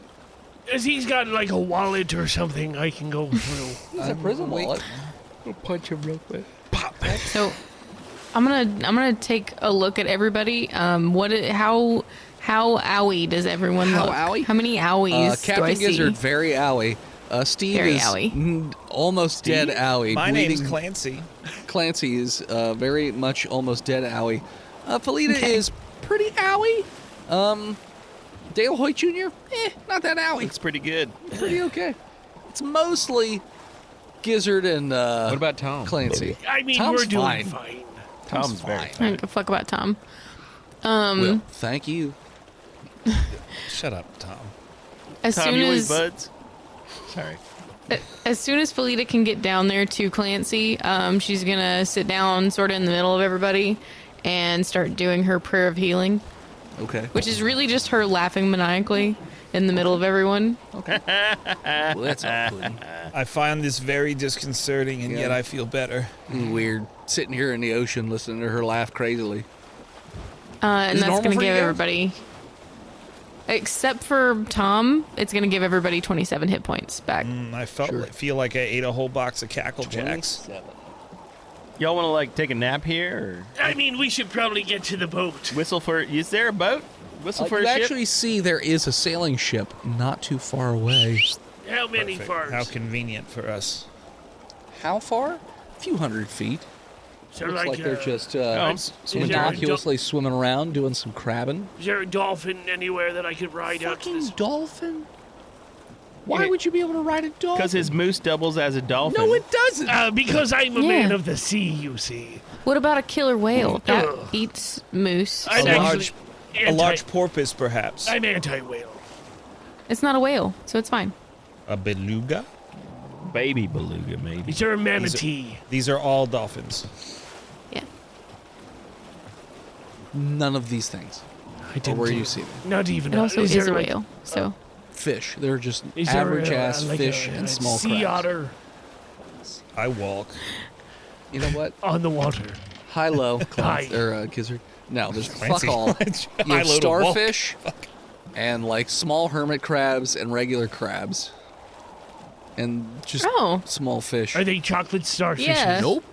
Speaker 7: As he's got like a wallet or something I can go through.
Speaker 4: He's a prison wallet.
Speaker 3: I'll punch him real quick.
Speaker 6: So I'm gonna take a look at everybody. How owie does everyone
Speaker 4: How
Speaker 6: look?
Speaker 4: owie?
Speaker 6: How many owies do I
Speaker 4: Captain
Speaker 6: see?
Speaker 4: Gizzard, very owie. Steve
Speaker 6: Very
Speaker 4: is
Speaker 6: owie.
Speaker 4: Almost dead owie.
Speaker 5: My name's
Speaker 4: bleeding.
Speaker 5: Clancy.
Speaker 4: Clancy is very much almost dead owie. Felita
Speaker 6: Okay.
Speaker 4: is pretty owie. Dale Hoyt Jr., not that owie.
Speaker 3: It's pretty good.
Speaker 4: Pretty okay. It's mostly Gizzard and
Speaker 3: What about Tom?
Speaker 4: Clancy.
Speaker 7: I mean,
Speaker 4: Tom's
Speaker 7: we're doing
Speaker 4: fine.
Speaker 7: fine.
Speaker 3: Tom's very
Speaker 6: I don't give a fuck about Tom.
Speaker 4: Well, thank you.
Speaker 5: Shut up, Tom.
Speaker 6: As
Speaker 3: Tom,
Speaker 6: soon
Speaker 3: you
Speaker 6: as
Speaker 3: always buds? Sorry.
Speaker 6: as soon as Felita can get down there to Clancy, she's gonna sit down sort of in the middle of everybody and start doing her prayer of healing,
Speaker 4: Okay.
Speaker 6: which is really just her laughing maniacally in the middle of everyone.
Speaker 4: Well, that's off-putting.
Speaker 5: I find this very disconcerting, and yet
Speaker 4: Yeah.
Speaker 5: I feel better.
Speaker 4: Weird. Sitting here in the ocean listening to her laugh crazily.
Speaker 6: And
Speaker 4: Is it
Speaker 6: that's
Speaker 4: normal
Speaker 6: gonna
Speaker 4: for you
Speaker 6: give
Speaker 4: guys?
Speaker 6: everybody, except for Tom, it's gonna give everybody 27 hit points back.
Speaker 5: I
Speaker 4: Sure.
Speaker 5: feel like I ate a whole box of Cackle Jacks.
Speaker 4: 27.
Speaker 3: Y'all want to like take a nap here
Speaker 7: I mean, we should probably get to the boat.
Speaker 3: or whistle for? Is there a boat? Whistle for
Speaker 4: You
Speaker 3: a ship?
Speaker 4: actually see there is a sailing ship not too far away.
Speaker 7: How many
Speaker 5: Perfect.
Speaker 7: farms?
Speaker 5: How convenient for us.
Speaker 4: How far? A few hundred feet.
Speaker 7: So
Speaker 4: Looks like they're just
Speaker 3: Oh,
Speaker 7: is there a
Speaker 4: innocuously swimming around doing some crabbing.
Speaker 7: Is there a dolphin anywhere that I could ride out to
Speaker 4: Fucking
Speaker 7: this?
Speaker 4: dolphin? Why would you be able to ride a dolphin?
Speaker 3: Because his moose doubles as a dolphin.
Speaker 4: No, it doesn't.
Speaker 7: Because I'm a
Speaker 6: Yeah.
Speaker 7: man of the sea, you see.
Speaker 6: What about a killer whale that
Speaker 7: Ugh.
Speaker 6: eats moose?
Speaker 7: I'm
Speaker 5: A
Speaker 7: actually
Speaker 5: a large porpoise, perhaps.
Speaker 7: I'm anti-whale.
Speaker 6: It's not a whale, so it's fine.
Speaker 5: A beluga.
Speaker 3: Baby beluga, maybe.
Speaker 7: Is there a manatee?
Speaker 5: These are all dolphins.
Speaker 6: Yeah.
Speaker 4: None of these things.
Speaker 7: I
Speaker 4: Or
Speaker 7: didn't
Speaker 4: where
Speaker 7: do-
Speaker 4: you see them.
Speaker 7: Not even.
Speaker 6: It also is
Speaker 7: there
Speaker 6: a
Speaker 7: like-
Speaker 6: whale, so.
Speaker 4: Fish. They're just
Speaker 7: Is there
Speaker 4: average
Speaker 7: a-
Speaker 4: ass
Speaker 7: like
Speaker 4: fish
Speaker 7: a
Speaker 4: and small
Speaker 7: sea
Speaker 4: crabs.
Speaker 7: otter
Speaker 5: I walk.
Speaker 4: You know what?
Speaker 7: on the water?
Speaker 4: High low,
Speaker 7: Hi.
Speaker 4: gizzard. No, there's
Speaker 5: Fancy.
Speaker 4: fuck all. You
Speaker 5: I
Speaker 4: have
Speaker 5: load a walk.
Speaker 4: starfish and like small hermit crabs and regular crabs. And just
Speaker 6: Oh.
Speaker 4: small fish.
Speaker 7: Are they chocolate starfish?
Speaker 6: Yeah.
Speaker 4: Nope.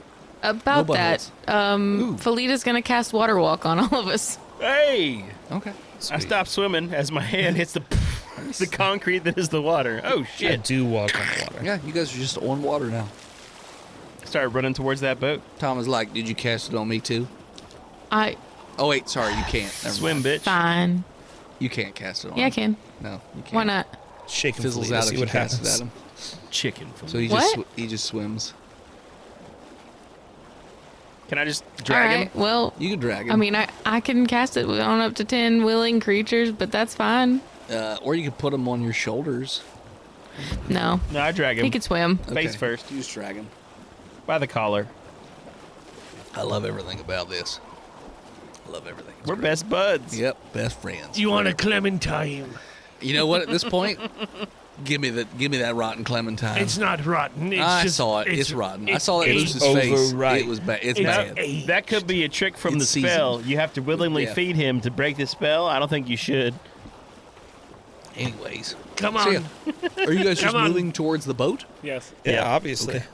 Speaker 6: About
Speaker 4: No
Speaker 6: that, Felita's gonna cast Water Walk on all of us.
Speaker 3: Hey!
Speaker 4: Okay.
Speaker 3: I stopped swimming as my hand hits the concrete that is the water. Oh,
Speaker 5: I
Speaker 3: shit.
Speaker 5: do walk on the water.
Speaker 4: Yeah, you guys are just on water now.
Speaker 3: Started running towards that boat.
Speaker 4: Tom is like, did you cast it on me too?
Speaker 6: I
Speaker 4: Oh wait, sorry, you can't. Never
Speaker 3: Swim,
Speaker 4: mind.
Speaker 3: bitch.
Speaker 6: fine.
Speaker 4: You can't cast it on
Speaker 6: Yeah, I
Speaker 4: him.
Speaker 6: can.
Speaker 4: No, you can't.
Speaker 6: Why not?
Speaker 5: Shake and
Speaker 4: Fizzles
Speaker 5: Felita,
Speaker 4: out
Speaker 5: see
Speaker 4: if you
Speaker 5: what
Speaker 4: cast
Speaker 5: happens.
Speaker 4: it at him.
Speaker 3: Chicken.
Speaker 4: So he
Speaker 6: What?
Speaker 4: he just swims.
Speaker 3: Can I just
Speaker 6: All
Speaker 3: drag him?
Speaker 6: right. Well,
Speaker 4: You can drag him.
Speaker 6: I mean, I can cast it on up to 10 willing creatures, but that's fine.
Speaker 4: Or you could put him on your shoulders.
Speaker 6: No,
Speaker 3: No, I drag him.
Speaker 6: he could swim.
Speaker 3: Face
Speaker 4: Okay.
Speaker 3: first.
Speaker 4: You just drag him.
Speaker 3: By the collar.
Speaker 4: I love everything about this. I love everything. It's
Speaker 3: We're
Speaker 4: great.
Speaker 3: best buds.
Speaker 4: Yep, best friends.
Speaker 7: You want a clementine?
Speaker 4: You know what? At this point, give me that rotten clementine.
Speaker 7: It's not rotten. It's
Speaker 4: I
Speaker 7: just,
Speaker 4: saw it. It's rotten. I saw that
Speaker 7: it's
Speaker 4: Moose's face.
Speaker 5: overripe.
Speaker 4: It was bad. It's
Speaker 7: It's
Speaker 4: bad.
Speaker 7: aged.
Speaker 3: That could be a trick from
Speaker 4: It's
Speaker 3: the spell.
Speaker 4: seasoned.
Speaker 3: You have to willingly
Speaker 4: Yeah.
Speaker 3: feed him to break the spell. I don't think you should.
Speaker 4: Anyways,
Speaker 7: Come
Speaker 4: so
Speaker 7: on.
Speaker 4: yeah. Are you guys just
Speaker 7: Come on.
Speaker 4: moving towards the boat?
Speaker 7: Yes.
Speaker 5: Yeah,
Speaker 3: Yeah.
Speaker 5: obviously.
Speaker 4: Okay.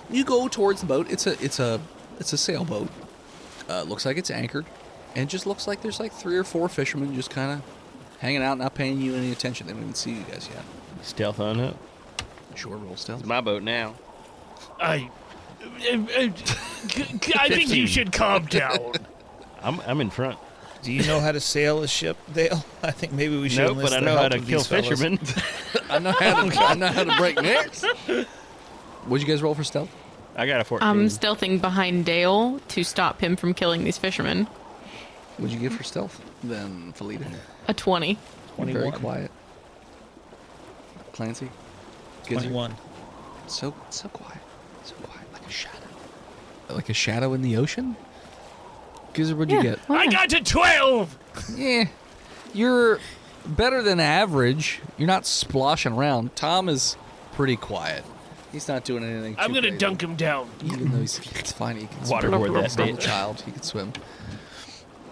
Speaker 4: You go towards the boat. It's a sailboat. Looks like it's anchored, and it just looks like there's like 3 or 4 fishermen just kind of hanging out, not paying you any attention. They don't even see you guys yet.
Speaker 3: Stealth on up.
Speaker 4: Sure, roll stealth.
Speaker 3: It's my boat now.
Speaker 7: I think you should calm down.
Speaker 3: I'm in front.
Speaker 5: Do you know how to sail a ship, Dale? I think maybe we should
Speaker 3: Nope,
Speaker 5: enlist
Speaker 3: but I
Speaker 5: the
Speaker 3: know
Speaker 5: help
Speaker 3: how to
Speaker 5: of
Speaker 3: kill
Speaker 5: these fellas.
Speaker 3: fishermen.
Speaker 4: I know how to break necks. What'd you guys roll for stealth?
Speaker 3: I got a 14.
Speaker 6: I'm stealthing behind Dale to stop him from killing these fishermen.
Speaker 4: What'd you get for stealth? Then Felita.
Speaker 6: A 20.
Speaker 4: Very
Speaker 5: 21.
Speaker 4: quiet. Clancy. Gizzard.
Speaker 5: 21.
Speaker 4: So quiet. So quiet, like a shadow. Like a shadow in the ocean? Gizzard, what'd you get?
Speaker 6: why
Speaker 7: I
Speaker 6: not?
Speaker 7: got to 12.
Speaker 4: Yeah. You're better than average. You're not splashing around. Tom is pretty quiet. He's not doing anything too
Speaker 7: I'm gonna
Speaker 4: crazy.
Speaker 7: dunk him down.
Speaker 4: Even though it's fine. He can
Speaker 3: Waterboard that
Speaker 4: He's not a
Speaker 3: bitch.
Speaker 4: child. He can swim.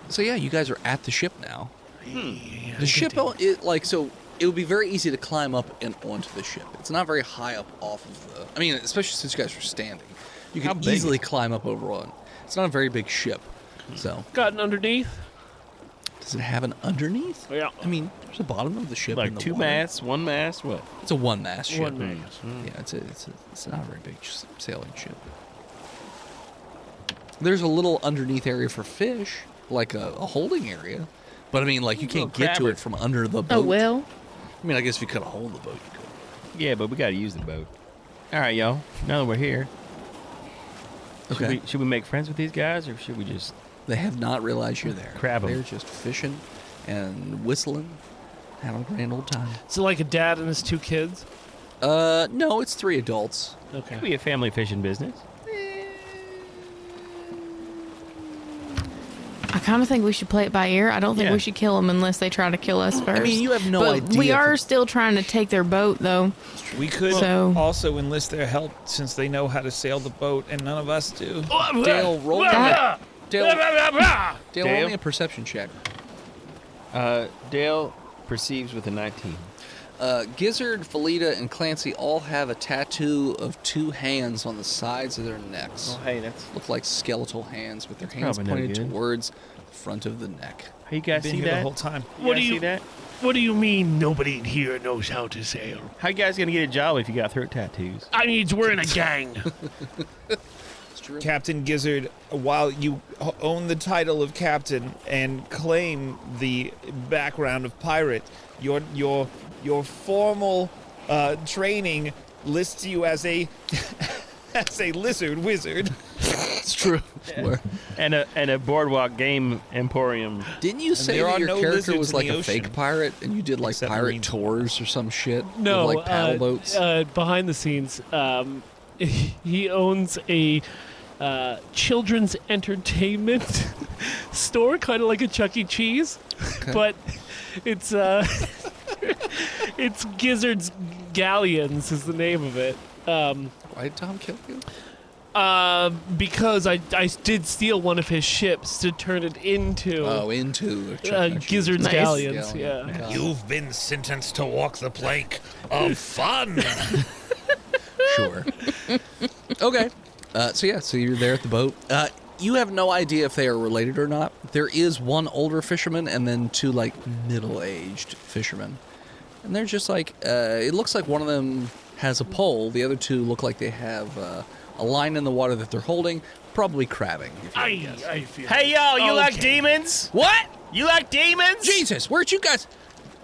Speaker 4: So yeah, you guys are at the ship now. The ship, it would be very easy to climb up and onto the ship. It's not very high up off of the. I mean, especially since you guys are standing, you
Speaker 3: How
Speaker 4: can
Speaker 3: big?
Speaker 4: easily climb up over on. It's not a very big ship, so
Speaker 7: Gotten underneath.
Speaker 4: does it have an underneath?
Speaker 7: Yeah.
Speaker 4: I mean, there's a bottom of the ship.
Speaker 3: Like
Speaker 4: in the
Speaker 3: 2
Speaker 4: water.
Speaker 3: masts, 1 mast, what?
Speaker 4: It's a one-mast ship.
Speaker 7: One mast.
Speaker 4: Yeah, it's not a very big sailing ship. There's a little underneath area for fish, like a holding area. But I mean, like you can't get to
Speaker 3: crabber.
Speaker 4: it from under the boat.
Speaker 6: Oh, well.
Speaker 4: I mean, I guess if you cut a hole in the boat, you could.
Speaker 3: Yeah, but we got to use the boat. All right, y'all. Now that we're here,
Speaker 4: Okay.
Speaker 3: should we make friends with these guys, or should we just...
Speaker 4: They have not realized you're there.
Speaker 3: Crab 'em.
Speaker 4: They're just fishing and whistling, having a grand old time.
Speaker 7: So like a dad and his 2 kids.
Speaker 4: No, it's 3 adults.
Speaker 7: Okay.
Speaker 3: Could be a family fishing business.
Speaker 6: I kind of think we should play it by ear. I don't think
Speaker 3: Yeah.
Speaker 6: we should kill them unless they try to kill us first.
Speaker 4: I mean, you have no
Speaker 6: but
Speaker 4: idea.
Speaker 6: we
Speaker 4: if
Speaker 6: are
Speaker 4: it's-
Speaker 6: still trying to take their boat, though.
Speaker 5: We could
Speaker 6: So-
Speaker 5: also enlist their help since they know how to sail the boat, and none of us do.
Speaker 4: Dale, roll
Speaker 6: That-
Speaker 4: Dale, Dale, roll
Speaker 3: Dale?
Speaker 4: me a perception check.
Speaker 3: Dale perceives with a 19.
Speaker 4: Gizzard, Felita, and Clancy all have a tattoo of 2 hands on the sides of their necks.
Speaker 3: Oh, hey, that's...
Speaker 4: Look like skeletal hands with their hands
Speaker 3: probably no
Speaker 4: pointed
Speaker 3: good.
Speaker 4: towards the front of the neck.
Speaker 3: Hey, you guys
Speaker 5: Been
Speaker 3: see
Speaker 5: here the
Speaker 3: that?
Speaker 5: whole time.
Speaker 3: You
Speaker 7: What
Speaker 3: guys
Speaker 7: do you-
Speaker 3: see that?
Speaker 7: What do you mean nobody here knows how to sail?
Speaker 3: How you guys going to get a job if you got throat tattoos?
Speaker 7: I mean, we're in a gang.
Speaker 4: It's true.
Speaker 5: Captain Gizzard, while you own the title of captain and claim the background of pirate, your formal training lists you as a as a lizard wizard.
Speaker 4: It's true.
Speaker 3: And a boardwalk game emporium.
Speaker 4: Didn't you say
Speaker 5: there
Speaker 4: that
Speaker 5: are
Speaker 4: your
Speaker 5: no
Speaker 4: character
Speaker 5: lizards
Speaker 4: was
Speaker 5: in
Speaker 4: like
Speaker 5: the
Speaker 4: a fake
Speaker 5: ocean.
Speaker 4: pirate and you did like
Speaker 5: Except
Speaker 4: pirate
Speaker 5: marine
Speaker 4: tours or some shit?
Speaker 7: No,
Speaker 4: with, like paddle boats?
Speaker 7: behind the scenes, he owns a children's entertainment store, kind of like a Chuck E. Cheese, but it's it's Gizzard's Galleons is the name of it.
Speaker 4: Why did Tom kill you?
Speaker 7: Because I did steal one of his ships to turn it into
Speaker 4: Into a Chuck E. Cheese.
Speaker 7: Gizzard's
Speaker 6: Nice.
Speaker 7: Galleons.
Speaker 4: Galleon.
Speaker 7: Yeah.
Speaker 5: You've been sentenced to walk the plank of fun.
Speaker 4: Sure. Okay. So you're there at the boat. You have no idea if they are related or not. There is one older fisherman and then two like middle-aged fishermen, and they're just like it looks like one of them has a pole. The other two look like they have a line in the water that they're holding, probably crabbing. If you had to guess.
Speaker 7: I feel.
Speaker 3: Hey, y'all, you like
Speaker 7: Okay.
Speaker 3: demons?
Speaker 4: What?
Speaker 3: You like demons?
Speaker 4: Jesus, where'd you guys?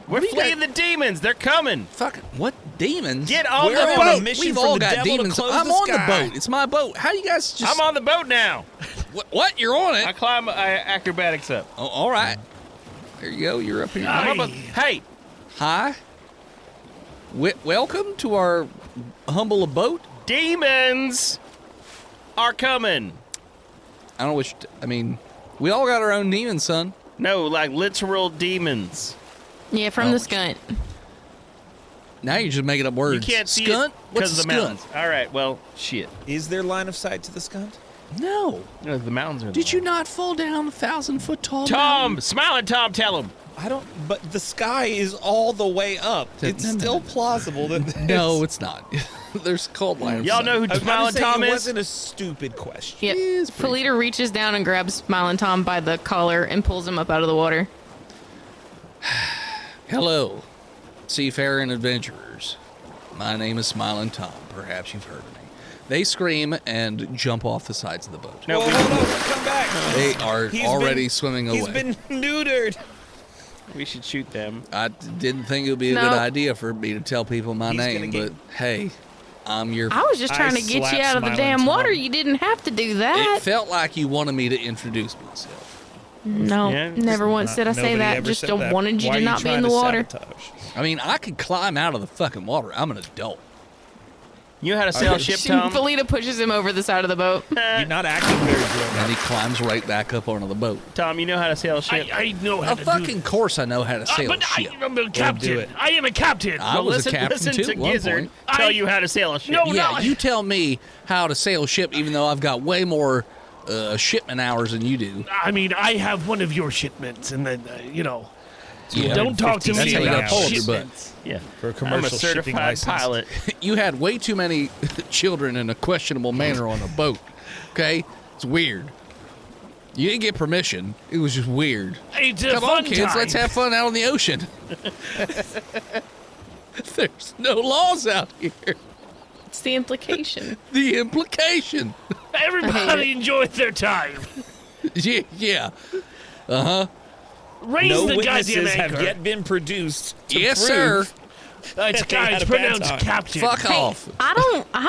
Speaker 3: We're
Speaker 4: we
Speaker 3: fleeing the demons. They're coming.
Speaker 4: Fucking what demons?
Speaker 3: Get on
Speaker 5: We're
Speaker 3: the
Speaker 5: on a
Speaker 3: boat.
Speaker 5: mission
Speaker 4: We've
Speaker 5: from
Speaker 4: all
Speaker 5: the
Speaker 4: got
Speaker 5: devil to
Speaker 4: demons.
Speaker 5: close
Speaker 4: I'm
Speaker 5: the
Speaker 4: on
Speaker 5: sky.
Speaker 4: the boat. It's my boat. How you guys just?
Speaker 3: I'm on the boat now.
Speaker 4: What? You're on
Speaker 3: I
Speaker 4: it?
Speaker 3: climb acrobatics up.
Speaker 4: Oh, all right. There you go. You're up here.
Speaker 3: I'm up. Hey,
Speaker 4: Hi. Welcome to our humble abode.
Speaker 3: demons are coming.
Speaker 4: I don't know which. I mean, we all got our own demons, son.
Speaker 3: No, like literal demons.
Speaker 6: Yeah, from the skunt.
Speaker 4: Now you're just making up
Speaker 3: You
Speaker 4: words.
Speaker 3: can't see
Speaker 4: skunt?
Speaker 3: it
Speaker 4: What's
Speaker 3: because of
Speaker 4: a
Speaker 3: the
Speaker 4: skunt?
Speaker 3: mountains. All right, well, shit.
Speaker 5: Is there line of sight to the skunt?
Speaker 4: No.
Speaker 3: No, the mountains are.
Speaker 4: Did you not fall down 1,000-foot tall?
Speaker 3: Tom, smiling Tom, tell him.
Speaker 5: I don't. But the sky is all the way up. It's still plausible that.
Speaker 4: No, it's not. There's cold line. of
Speaker 3: Y'all
Speaker 4: sight.
Speaker 3: know who
Speaker 5: I'm
Speaker 3: Smiling
Speaker 5: saying
Speaker 3: Tom
Speaker 5: it
Speaker 3: is?
Speaker 5: wasn't a stupid question.
Speaker 6: Yep.
Speaker 4: is pretty
Speaker 6: Felita reaches down and grabs Smiling Tom by the collar and pulls him up out of the water.
Speaker 4: Hello, seafaring adventurers. My name is Smiling Tom. Perhaps you've heard of me. They scream and jump off the sides of the boat.
Speaker 3: No,
Speaker 5: Whoa,
Speaker 3: we,
Speaker 5: hold on, come back.
Speaker 4: They are
Speaker 5: He's
Speaker 4: already
Speaker 5: been-
Speaker 4: swimming away.
Speaker 5: He's been neutered.
Speaker 3: we should shoot them.
Speaker 4: I didn't think it would be a
Speaker 6: No.
Speaker 4: good idea for me to tell people my
Speaker 5: He's
Speaker 4: name,
Speaker 5: gonna get-
Speaker 4: but hey, I'm your.
Speaker 6: I was just trying to get
Speaker 5: slap
Speaker 6: you out of the
Speaker 5: Smiling
Speaker 6: damn
Speaker 5: Tom.
Speaker 6: water. You didn't have to do that.
Speaker 4: It felt like you wanted me to introduce myself.
Speaker 6: No,
Speaker 3: Yeah,
Speaker 6: never once did I say
Speaker 5: Nobody
Speaker 6: that.
Speaker 5: ever
Speaker 6: Just
Speaker 5: said that.
Speaker 6: wanted you
Speaker 5: Why
Speaker 6: to
Speaker 5: are
Speaker 6: not be
Speaker 5: trying
Speaker 6: in the
Speaker 5: to
Speaker 6: water.
Speaker 5: sabotage?
Speaker 4: I mean, I could climb out of the fucking water. I'm an adult.
Speaker 3: You know how to sail a ship, Tom?
Speaker 6: Felita pushes him over the side of the boat.
Speaker 5: You're not acting very grown.
Speaker 4: And he climbs right back up onto the boat.
Speaker 3: Tom, you know how to sail a ship?
Speaker 7: I know how
Speaker 4: Of
Speaker 7: to
Speaker 4: fucking
Speaker 7: do it.
Speaker 4: course I know how to sail a
Speaker 7: But
Speaker 4: ship.
Speaker 7: I'm a captain.
Speaker 5: it.
Speaker 7: I am a captain.
Speaker 4: I was a captain
Speaker 3: listen
Speaker 4: too
Speaker 3: to
Speaker 4: at one
Speaker 3: Gizzard
Speaker 4: point.
Speaker 3: tell
Speaker 7: I-
Speaker 3: you how to sail a ship.
Speaker 7: No,
Speaker 4: Yeah,
Speaker 7: no.
Speaker 4: you tell me how to sail a ship, even though I've got way more shipment hours than you do.
Speaker 7: I mean, I have one of your shipments, and then
Speaker 4: Yeah.
Speaker 7: don't talk to
Speaker 5: That's
Speaker 7: me
Speaker 5: how you
Speaker 7: about
Speaker 5: got pulled,
Speaker 7: shipments.
Speaker 3: Yeah,
Speaker 5: For a
Speaker 3: I'm a
Speaker 5: commercial shipping
Speaker 3: certified
Speaker 5: license.
Speaker 3: pilot.
Speaker 4: You had way too many children in a questionable manner on a boat. Okay? It's weird. You didn't get permission. It was just weird.
Speaker 7: It's a
Speaker 4: Come
Speaker 7: fun
Speaker 4: on, kids.
Speaker 7: time.
Speaker 4: Let's have fun out on the ocean. There's no laws out here.
Speaker 6: It's the implication.
Speaker 4: The implication.
Speaker 7: Everybody enjoy their time.
Speaker 4: Yeah.
Speaker 7: Raise
Speaker 5: No
Speaker 7: the
Speaker 5: witnesses
Speaker 7: goddamn
Speaker 5: have
Speaker 7: anchor.
Speaker 5: yet been produced. To
Speaker 4: Yes,
Speaker 5: prove
Speaker 4: sir.
Speaker 7: It's
Speaker 5: They had
Speaker 7: guys
Speaker 5: a bad
Speaker 7: pronounced
Speaker 5: time.
Speaker 7: captain.
Speaker 4: Fuck off.
Speaker 6: I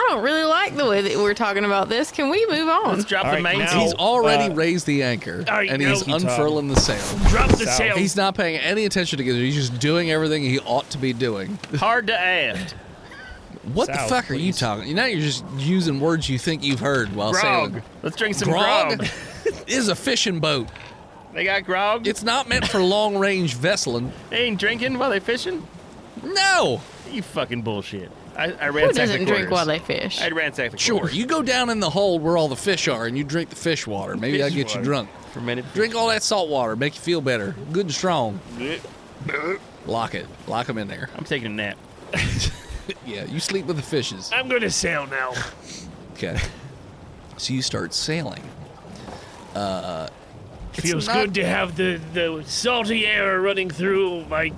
Speaker 6: don't really like the way that we're talking about this. Can we move on?
Speaker 3: Let's drop
Speaker 5: All
Speaker 3: the
Speaker 5: right,
Speaker 3: main
Speaker 5: now-
Speaker 3: team.
Speaker 4: He's already
Speaker 5: Uh,
Speaker 4: raised the anchor,
Speaker 7: all right,
Speaker 4: and he's
Speaker 7: now-
Speaker 4: unfurling the sail.
Speaker 7: Drop the
Speaker 5: South.
Speaker 7: sail.
Speaker 4: He's not paying any attention to Gizzard. He's just doing everything he ought to be doing.
Speaker 3: Hard to add.
Speaker 4: What the
Speaker 5: South,
Speaker 4: fuck are you
Speaker 5: please.
Speaker 4: talking? Now you're just using words you think you've heard while
Speaker 3: Grog.
Speaker 4: sailing.
Speaker 3: Let's drink some
Speaker 4: Grog
Speaker 3: grog.
Speaker 4: is a fishing boat.
Speaker 3: They got grog.
Speaker 4: It's not meant for long-range vesseling.
Speaker 3: They ain't drinking while they fishing.
Speaker 4: No.
Speaker 3: You fucking bullshit. I
Speaker 6: Who
Speaker 3: ransacked
Speaker 6: doesn't
Speaker 3: the
Speaker 6: drink
Speaker 3: quarters.
Speaker 6: while they fish?
Speaker 3: I'd ransack the
Speaker 4: Sure,
Speaker 3: quarters.
Speaker 4: you go down in the hold where all the fish are and you drink the fish water. Maybe I'll
Speaker 3: Fish
Speaker 4: get
Speaker 3: water.
Speaker 4: you drunk.
Speaker 3: Fermented
Speaker 4: Drink all that salt water, make you feel better. Good and strong. Lock it. Lock them in there.
Speaker 3: I'm taking a nap.
Speaker 4: Yeah, you sleep with the fishes.
Speaker 7: I'm going to sail now.
Speaker 4: Okay. So you start sailing.
Speaker 7: Feels
Speaker 4: not-
Speaker 7: good to have the salty air running through my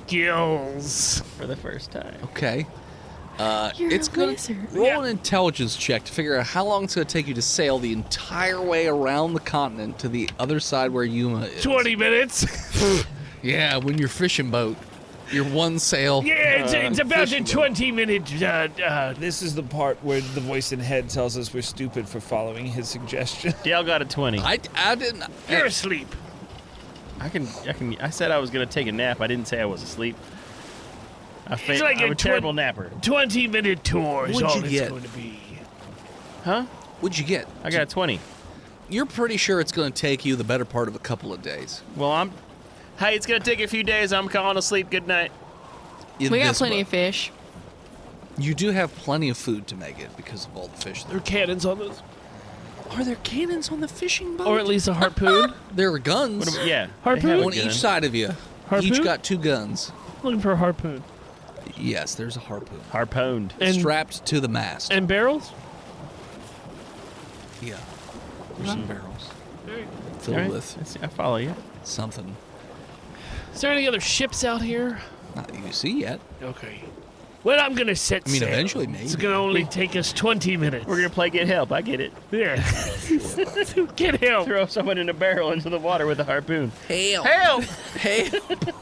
Speaker 7: gills.
Speaker 3: For the first time.
Speaker 4: Okay.
Speaker 6: You're
Speaker 4: It's
Speaker 6: a
Speaker 4: gonna
Speaker 6: wizard.
Speaker 4: roll an intelligence check to figure out how long it's gonna take you to sail the entire way around the continent to the other side where Yuma is.
Speaker 7: 20 minutes.
Speaker 4: Yeah, when your fishing boat Your one sail.
Speaker 7: Yeah, it's about a
Speaker 5: fishing
Speaker 7: 20-minute.
Speaker 5: This is the part where the voice in head tells us we're stupid for following his suggestion.
Speaker 3: Dale got a 20.
Speaker 4: I didn't.
Speaker 7: You're asleep.
Speaker 3: I said I was gonna take a nap. I didn't say I was asleep.
Speaker 7: It's like
Speaker 3: I'm a terrible napper.
Speaker 7: 20-minute tour is
Speaker 4: What'd
Speaker 7: all
Speaker 4: you
Speaker 7: it's
Speaker 4: get?
Speaker 7: going to be.
Speaker 3: Huh?
Speaker 4: What'd you get?
Speaker 3: I got a 20.
Speaker 4: You're pretty sure it's going to take you the better part of a couple of days.
Speaker 3: Well, hey, it's gonna take a few days. I'm calling asleep. Good night.
Speaker 4: In
Speaker 6: We got
Speaker 4: this
Speaker 6: plenty
Speaker 4: book.
Speaker 6: of fish.
Speaker 4: You do have plenty of food to make it because of all the fish
Speaker 7: There
Speaker 4: there.
Speaker 7: are cannons on those.
Speaker 4: Are there cannons on the fishing boat?
Speaker 7: Or at least a harpoon.
Speaker 4: There are guns.
Speaker 3: What about, yeah.
Speaker 7: Harpoon?
Speaker 3: they have a
Speaker 4: On
Speaker 3: gun.
Speaker 4: each side of you.
Speaker 7: Harpoon?
Speaker 4: Each got 2 guns.
Speaker 7: Looking for a harpoon.
Speaker 4: Yes, there's a harpoon.
Speaker 3: Harpooned.
Speaker 7: And,
Speaker 4: Strapped to the mast.
Speaker 7: and barrels?
Speaker 4: Yeah. There's some barrels
Speaker 7: There you go.
Speaker 4: filled
Speaker 3: All right.
Speaker 4: with
Speaker 3: I follow you.
Speaker 4: something
Speaker 7: Is there any other ships out here?
Speaker 4: not that you see yet.
Speaker 7: Okay. Well, I'm going to set
Speaker 4: I mean,
Speaker 7: sail.
Speaker 4: eventually,
Speaker 7: It's
Speaker 4: maybe.
Speaker 7: going to only take us 20 minutes.
Speaker 3: We're gonna play get help. I get it.
Speaker 7: Yeah. Get help.
Speaker 3: Throw someone in a barrel into the water with a harpoon.
Speaker 4: Help!
Speaker 3: Help!
Speaker 4: Help!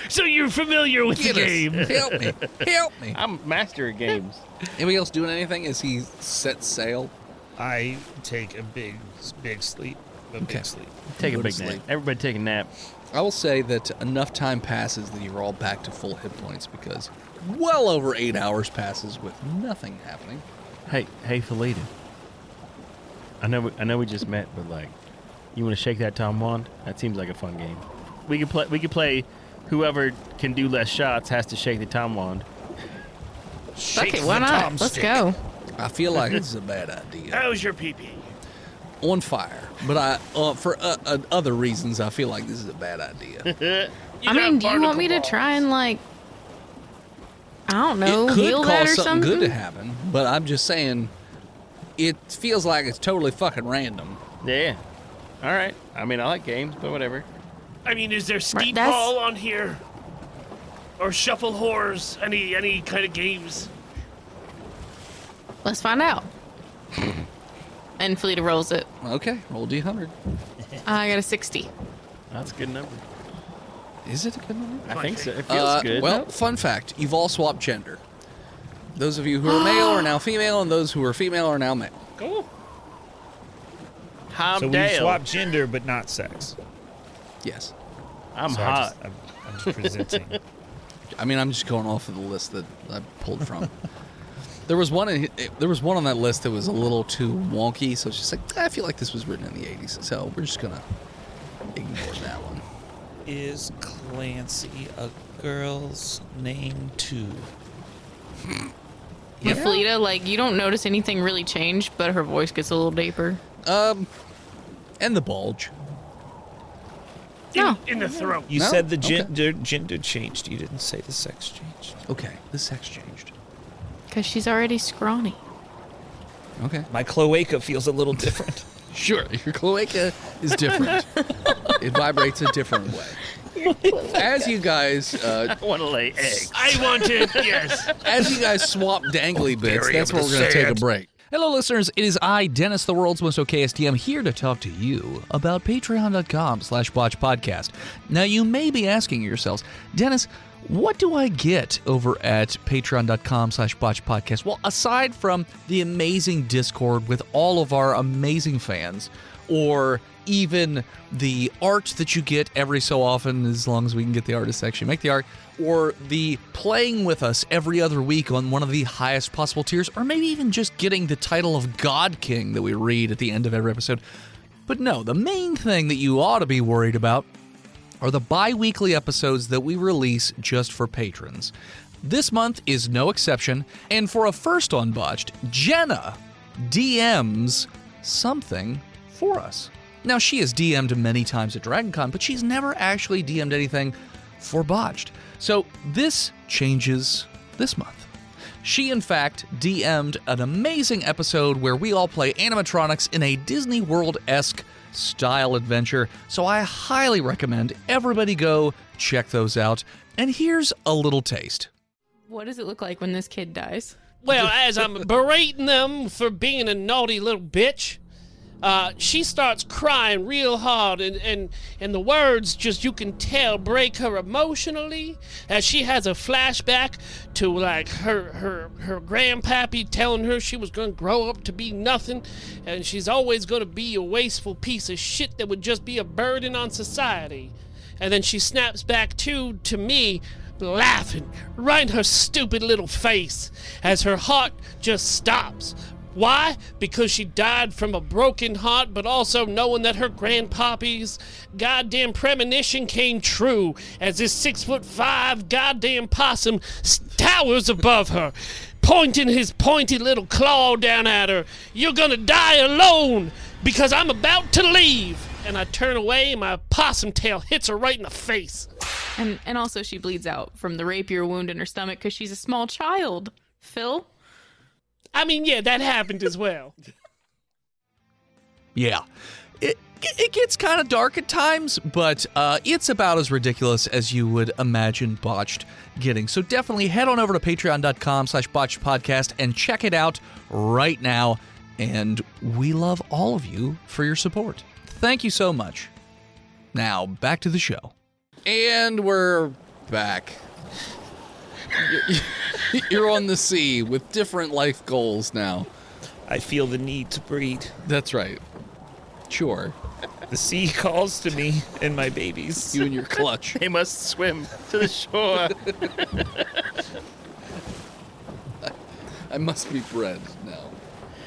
Speaker 7: So you're familiar with
Speaker 4: Get
Speaker 7: the
Speaker 4: us.
Speaker 7: game.
Speaker 4: Help me! Help me!
Speaker 3: I'm master of games.
Speaker 4: Anybody else doing anything as he sets sail?
Speaker 5: I take a big sleep.
Speaker 4: Okay.
Speaker 5: Big sleep.
Speaker 3: Take a
Speaker 4: Go to
Speaker 3: big nap.
Speaker 4: sleep.
Speaker 3: Everybody take a nap.
Speaker 4: I will say that enough time passes that you're all back to full hit points because well over 8 hours passes with nothing happening.
Speaker 3: Hey, Felita. I know we just met, but like, you want to shake that Tom wand? That seems like a fun game. We could play. Whoever can do less shots has to shake the Tom wand.
Speaker 6: Fuck it, why not? Let's go.
Speaker 4: I feel like this is a bad idea.
Speaker 7: How's your pee-pee?
Speaker 4: On fire, but for other reasons, I feel like this is a bad idea.
Speaker 6: I mean, do you want me to try and like, I don't know,
Speaker 4: It could
Speaker 6: heal that
Speaker 4: cause
Speaker 6: or
Speaker 4: something
Speaker 6: something?
Speaker 4: good to happen, but I'm just saying, it feels like it's totally fucking random.
Speaker 3: Yeah. All right. I mean, I like games, but whatever.
Speaker 7: I mean, is there speed
Speaker 6: that's-
Speaker 7: ball on here? Or shuffle whores? Any kind of games?
Speaker 6: Let's find out. And Felita rolls it.
Speaker 4: Okay, roll D100.
Speaker 6: I got a 60.
Speaker 3: That's a good number.
Speaker 4: Is it a good number?
Speaker 3: I think so. It feels good.
Speaker 4: Well, fun fact: you've all swapped gender. Those of you who are male are now female, and those who are female are now male.
Speaker 7: Cool.
Speaker 3: I'm
Speaker 5: So we
Speaker 3: Dale.
Speaker 5: swap gender, but not sex.
Speaker 4: Yes.
Speaker 3: I'm
Speaker 5: So
Speaker 3: hot.
Speaker 5: I'm just presenting.
Speaker 4: I mean, I'm just going off of the list that I pulled from. There was one on that list that was a little too wonky, so it's just like I feel like this was written in the 80s, so we're just gonna ignore that one.
Speaker 5: Is Clancy a girl's name too?
Speaker 6: With Felita, like, you don't notice anything really change, but her voice gets a little deeper.
Speaker 4: And the bulge.
Speaker 6: No.
Speaker 7: In the throat.
Speaker 5: You
Speaker 4: No?
Speaker 5: said the
Speaker 4: Okay.
Speaker 5: gender changed. You didn't say the sex changed.
Speaker 4: Okay, the sex changed.
Speaker 6: Because she's already scrawny.
Speaker 4: Okay.
Speaker 5: My cloaca feels a little different.
Speaker 4: Sure, your cloaca is different. It vibrates a different way. As you guys,
Speaker 3: I want to lay eggs.
Speaker 7: I want it, yes.
Speaker 4: as you guys swap dangly bits,
Speaker 7: Very
Speaker 4: that's where
Speaker 7: able
Speaker 4: we're
Speaker 7: to
Speaker 4: going to
Speaker 7: say
Speaker 4: take a
Speaker 7: it.
Speaker 4: break. Hello, listeners. It is I, Dennis, the world's most okayest DM, here to talk to you about patreon.com/botchpodcast. Now, you may be asking yourselves, Dennis, what do I get over at patreon.com/botchpodcast? Well, aside from the amazing Discord with all of our amazing fans, or even the art that you get every so often, as long as we can get the artist to actually make the art, or the playing with us every other week on one of the highest possible tiers, or maybe even just getting the title of God King that we read at the end of every episode. But no, the main thing that you ought to be worried about are the bi-weekly episodes that we release just for patrons. This month is no exception, and for a first on Botched, Jenna DMs something for us. Now, she has DM'd many times at DragonCon, but she's never actually DM'd anything for Botched. So this changes this month. She, in fact, DM'd an amazing episode where we all play animatronics in a Disney World-esque style adventure, so I highly recommend everybody go check those out. And here's a little taste.
Speaker 6: What does it look like when this kid dies?
Speaker 7: Well, as I'm berating them for being a naughty little bitch, she starts crying real hard, and the words just, you can tell, break her emotionally, as she has a flashback to like her grandpappy telling her she was going to grow up to be nothing, and she's always going to be a wasteful piece of shit that would just be a burden on society. And then she snaps back to me, laughing right in her stupid little face, as her heart just stops. Why? Because she died from a broken heart, but also knowing that her grandpappy's goddamn premonition came true, as this 6'5" goddamn possum towers above her, pointing his pointy little claw down at her. You're gonna die alone, because I'm about to leave. And I turn away, and my possum tail hits her right in the face.
Speaker 6: And also she bleeds out from the rapier wound in her stomach because she's a small child. Phil?
Speaker 7: I mean, yeah, that happened as well.
Speaker 4: Yeah. It gets kind of dark at times, but it's about as ridiculous as you would imagine Botched getting. So definitely head on over to patreon.com/botchedpodcast and check it out right now. And we love all of you for your support. Thank you so much. Now, back to the show. And we're back. You're on the sea with different life goals now.
Speaker 5: I feel the need to breed.
Speaker 4: That's right. Sure.
Speaker 5: The sea calls to me and my babies.
Speaker 4: You and your clutch.
Speaker 3: They must swim to the shore.
Speaker 4: I must be bred now.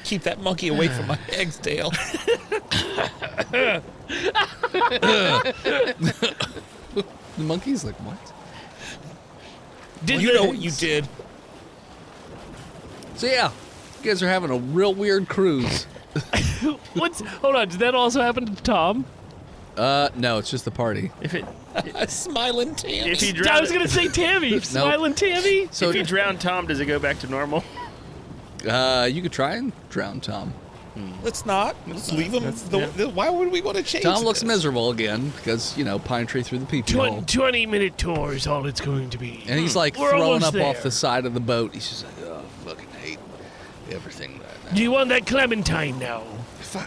Speaker 5: Keep that monkey away from my eggs, Dale.
Speaker 4: The monkey's like, what?
Speaker 5: Well, you know what you did.
Speaker 4: So yeah, you guys are having a real weird cruise.
Speaker 7: Hold on, did that also happen to Tom?
Speaker 4: No, it's just the party.
Speaker 3: If it,
Speaker 5: Smiling Tammy.
Speaker 3: if he
Speaker 7: I
Speaker 3: drowned,
Speaker 7: was gonna say Tammy, smiling Tammy.
Speaker 4: So
Speaker 3: if you drown Tom, does it go back to normal?
Speaker 4: you could try and drown Tom.
Speaker 5: Let's not. Let's leave him. Why would we want to change
Speaker 4: Tom looks
Speaker 5: this?
Speaker 4: miserable again because, Pine Tree through the peepee hole.
Speaker 7: 20-minute tour is all it's going to be.
Speaker 4: And he's like
Speaker 7: We're
Speaker 4: throwing
Speaker 7: almost
Speaker 4: up
Speaker 7: there.
Speaker 4: off the side of the boat. He's just like, oh, I fucking hate everything right now.
Speaker 7: Do you want that clementine now?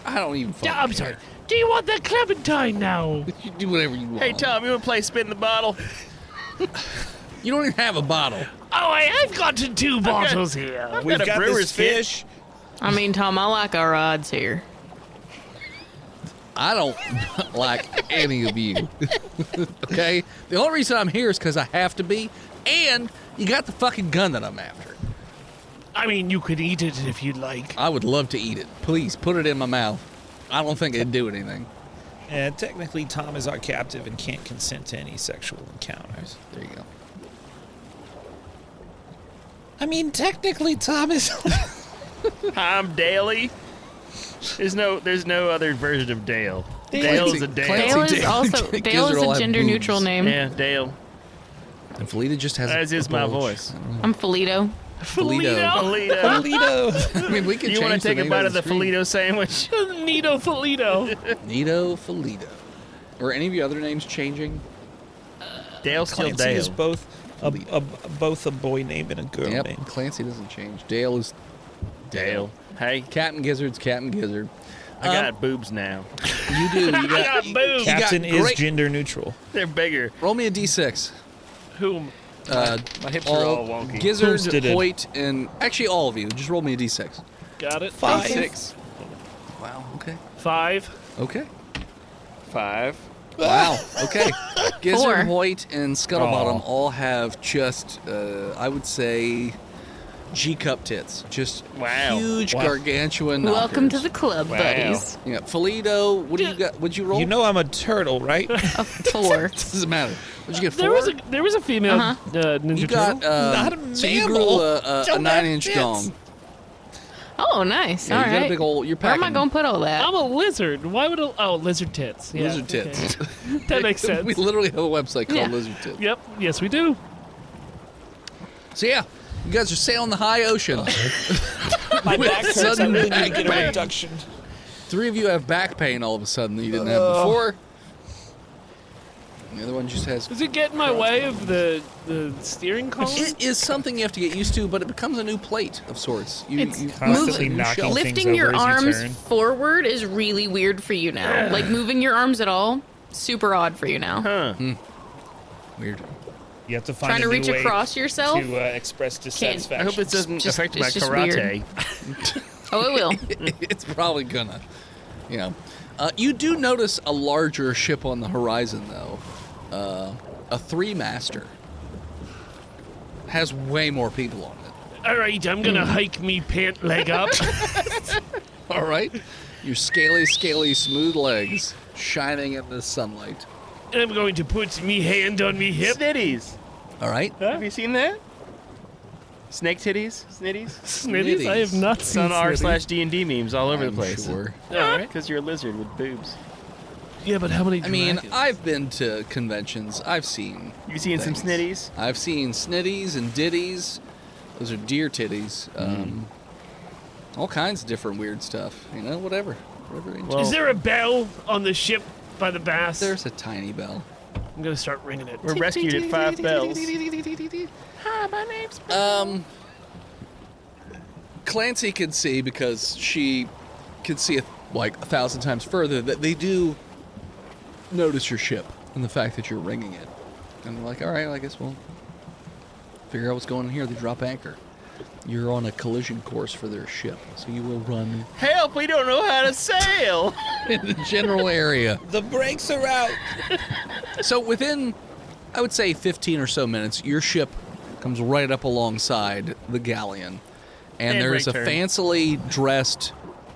Speaker 4: I don't even fucking
Speaker 7: I'm sorry. Do you want that clementine now?
Speaker 4: You do whatever you want.
Speaker 3: Hey, Tom, you want to play spin the bottle?
Speaker 4: You don't even have a bottle.
Speaker 7: Oh, I've got two bottles here.
Speaker 5: We've
Speaker 3: got a
Speaker 5: got
Speaker 3: brewer's
Speaker 5: this
Speaker 3: kit.
Speaker 5: fish.
Speaker 6: I mean, Tom, I like our odds here.
Speaker 4: I don't like any of you. Okay? The only reason I'm here is because I have to be, and you got the fucking gun that I'm after.
Speaker 7: I mean, you could eat it if you'd like.
Speaker 4: I would love to eat it. Please, put it in my mouth. I don't think it'd do anything.
Speaker 5: And technically, Tom is our captive and can't consent to any sexual encounters.
Speaker 4: There you go.
Speaker 5: I mean, technically, Tom is.
Speaker 3: I'm Daley. There's no other version of Dale.
Speaker 5: Dale.
Speaker 3: Dale's a Dale.
Speaker 4: Clancy.
Speaker 6: Dale is
Speaker 4: Dale.
Speaker 6: also
Speaker 4: Gives
Speaker 6: Dale
Speaker 4: her
Speaker 6: is
Speaker 4: all
Speaker 6: a
Speaker 4: that
Speaker 6: gender-neutral
Speaker 4: boobs.
Speaker 6: name.
Speaker 3: Yeah, Dale.
Speaker 4: And Felita just has
Speaker 3: As
Speaker 4: a
Speaker 3: is my
Speaker 4: bulge.
Speaker 3: voice.
Speaker 6: I'm Felito.
Speaker 4: Felito.
Speaker 3: Felito.
Speaker 5: Polito.
Speaker 4: I mean, we could
Speaker 3: You want
Speaker 4: change
Speaker 3: to take
Speaker 4: the
Speaker 3: a
Speaker 4: name
Speaker 3: bite of the
Speaker 4: screen.
Speaker 3: Felito sandwich?
Speaker 7: Nito Felito.
Speaker 4: Nito Felito. Are any of your other names changing?
Speaker 3: Dale's still
Speaker 5: Clancy
Speaker 3: Dale.
Speaker 5: is both a boy name and a girl
Speaker 4: Yep.
Speaker 5: name.
Speaker 4: Clancy doesn't change. Dale is
Speaker 3: Dale. Hey,
Speaker 4: Captain Gizzard's Captain Gizzard.
Speaker 3: I got boobs now.
Speaker 4: You do. You
Speaker 3: I
Speaker 4: got.
Speaker 3: got boobs.
Speaker 5: Captain is
Speaker 4: great-
Speaker 5: gender neutral.
Speaker 3: They're bigger.
Speaker 4: Roll me a d6.
Speaker 7: Whom?
Speaker 3: My hips are all wonky.
Speaker 4: Gizzard,
Speaker 5: Who's did it?
Speaker 4: Hoyt, and actually all of you. Just roll me a d6.
Speaker 7: Got it.
Speaker 5: 5.
Speaker 3: 6.
Speaker 4: Wow. Okay.
Speaker 7: 5.
Speaker 4: Okay.
Speaker 3: 5.
Speaker 4: Wow. Okay. Gizzard,
Speaker 6: 4.
Speaker 4: Hoyt, and Scuttlebottom
Speaker 5: Aw.
Speaker 4: all have just, I would say, G-cup tits. Just
Speaker 3: Wow.
Speaker 4: huge,
Speaker 5: Wow.
Speaker 4: gargantuan
Speaker 6: Welcome to
Speaker 4: knockers.
Speaker 6: the club,
Speaker 3: Wow.
Speaker 6: buddies.
Speaker 4: Yeah. Felito, what do you got? What'd you roll?
Speaker 5: You know I'm a turtle, right?
Speaker 6: A 4.
Speaker 4: Doesn't matter. What'd you get? 4?
Speaker 7: There was a female
Speaker 6: Uh-huh.
Speaker 7: Ninja
Speaker 4: You got,
Speaker 7: Turtle.
Speaker 5: Not a
Speaker 4: so you grew
Speaker 5: mammal.
Speaker 4: a
Speaker 5: Don't have
Speaker 4: 9-inch
Speaker 5: tits.
Speaker 4: dong.
Speaker 6: Oh, nice.
Speaker 4: Yeah,
Speaker 6: All
Speaker 4: you got a
Speaker 6: right.
Speaker 4: big old. You're
Speaker 6: Where
Speaker 4: packing.
Speaker 6: am I going to put all that?
Speaker 7: I'm a lizard. Why would lizard tits? Yeah,
Speaker 4: Lizard tits.
Speaker 7: okay. That makes sense.
Speaker 4: We literally have a website called
Speaker 6: Yeah.
Speaker 4: Lizard Tits.
Speaker 7: Yep. Yes, we do.
Speaker 4: So yeah, you guys are sailing the high ocean.
Speaker 5: My back hurts. I
Speaker 4: Sudden
Speaker 5: really need
Speaker 4: back
Speaker 5: to get a
Speaker 4: pain.
Speaker 5: reduction.
Speaker 4: 3 of you have back pain all of a sudden that you didn't have before. The other one just has...
Speaker 7: Does it get in my way of the steering column?
Speaker 4: It is something you have to get used to, but it becomes a new plate of sorts.
Speaker 6: It's
Speaker 5: Constantly
Speaker 6: moving.
Speaker 5: knocking things
Speaker 6: Lifting
Speaker 5: over
Speaker 6: your
Speaker 5: as you
Speaker 6: arms
Speaker 5: turn.
Speaker 6: forward is really weird for you now. Like moving your arms at all, super odd for you now.
Speaker 3: Huh.
Speaker 4: Weird.
Speaker 5: You have to find
Speaker 6: Trying
Speaker 5: a
Speaker 6: to
Speaker 5: new
Speaker 6: reach
Speaker 5: way
Speaker 6: across yourself.
Speaker 5: to express
Speaker 3: I
Speaker 5: dissatisfaction.
Speaker 3: hope it doesn't
Speaker 6: Just-
Speaker 3: affect
Speaker 6: it's
Speaker 3: my
Speaker 6: just
Speaker 3: karate.
Speaker 6: Oh, it will.
Speaker 4: It's probably gonna. You do notice a larger ship on the horizon, though. A three-master. Has way more people on it.
Speaker 7: All right, I'm gonna hike me pant leg up.
Speaker 4: All right? Your scaly, smooth legs shining in the sunlight.
Speaker 7: And I'm going to put me hand on me hip.
Speaker 3: Snitties.
Speaker 4: All right?
Speaker 3: Have you seen that? Snake titties? Snitties?
Speaker 7: Snitties? I have not
Speaker 3: It's
Speaker 7: seen
Speaker 3: on
Speaker 7: snitties.
Speaker 3: r/D&D memes all over the
Speaker 4: I'm
Speaker 3: place.
Speaker 4: sure.
Speaker 7: All right.
Speaker 3: Because you're a lizard with boobs.
Speaker 7: Yeah, but how many
Speaker 4: I mean,
Speaker 7: dragons?
Speaker 4: I've been to conventions. I've seen
Speaker 3: You seen some
Speaker 4: things.
Speaker 3: snitties?
Speaker 4: I've seen snitties and ditties. Those are deer titties. All kinds of different weird stuff. Whatever. Whatever.
Speaker 3: Well,
Speaker 7: Is there a bell on the ship by the bass?
Speaker 4: There's a tiny bell.
Speaker 7: I'm gonna start ringing it.
Speaker 3: we're rescued at 5 bells.
Speaker 4: Clancy can see, because she can see it like 1,000 times further, that they do notice your ship and the fact that you're ringing it. And they're like, all right, I guess we'll figure out what's going on here. They drop anchor. You're on a collision course for their ship, so you will run
Speaker 3: Help, we don't know how to sail!
Speaker 4: in the general area.
Speaker 5: The brakes are out.
Speaker 4: So within, I would say, 15 or so minutes, your ship comes right up alongside the galleon. And
Speaker 3: And
Speaker 4: there's a
Speaker 3: right turn.
Speaker 4: fancily dressed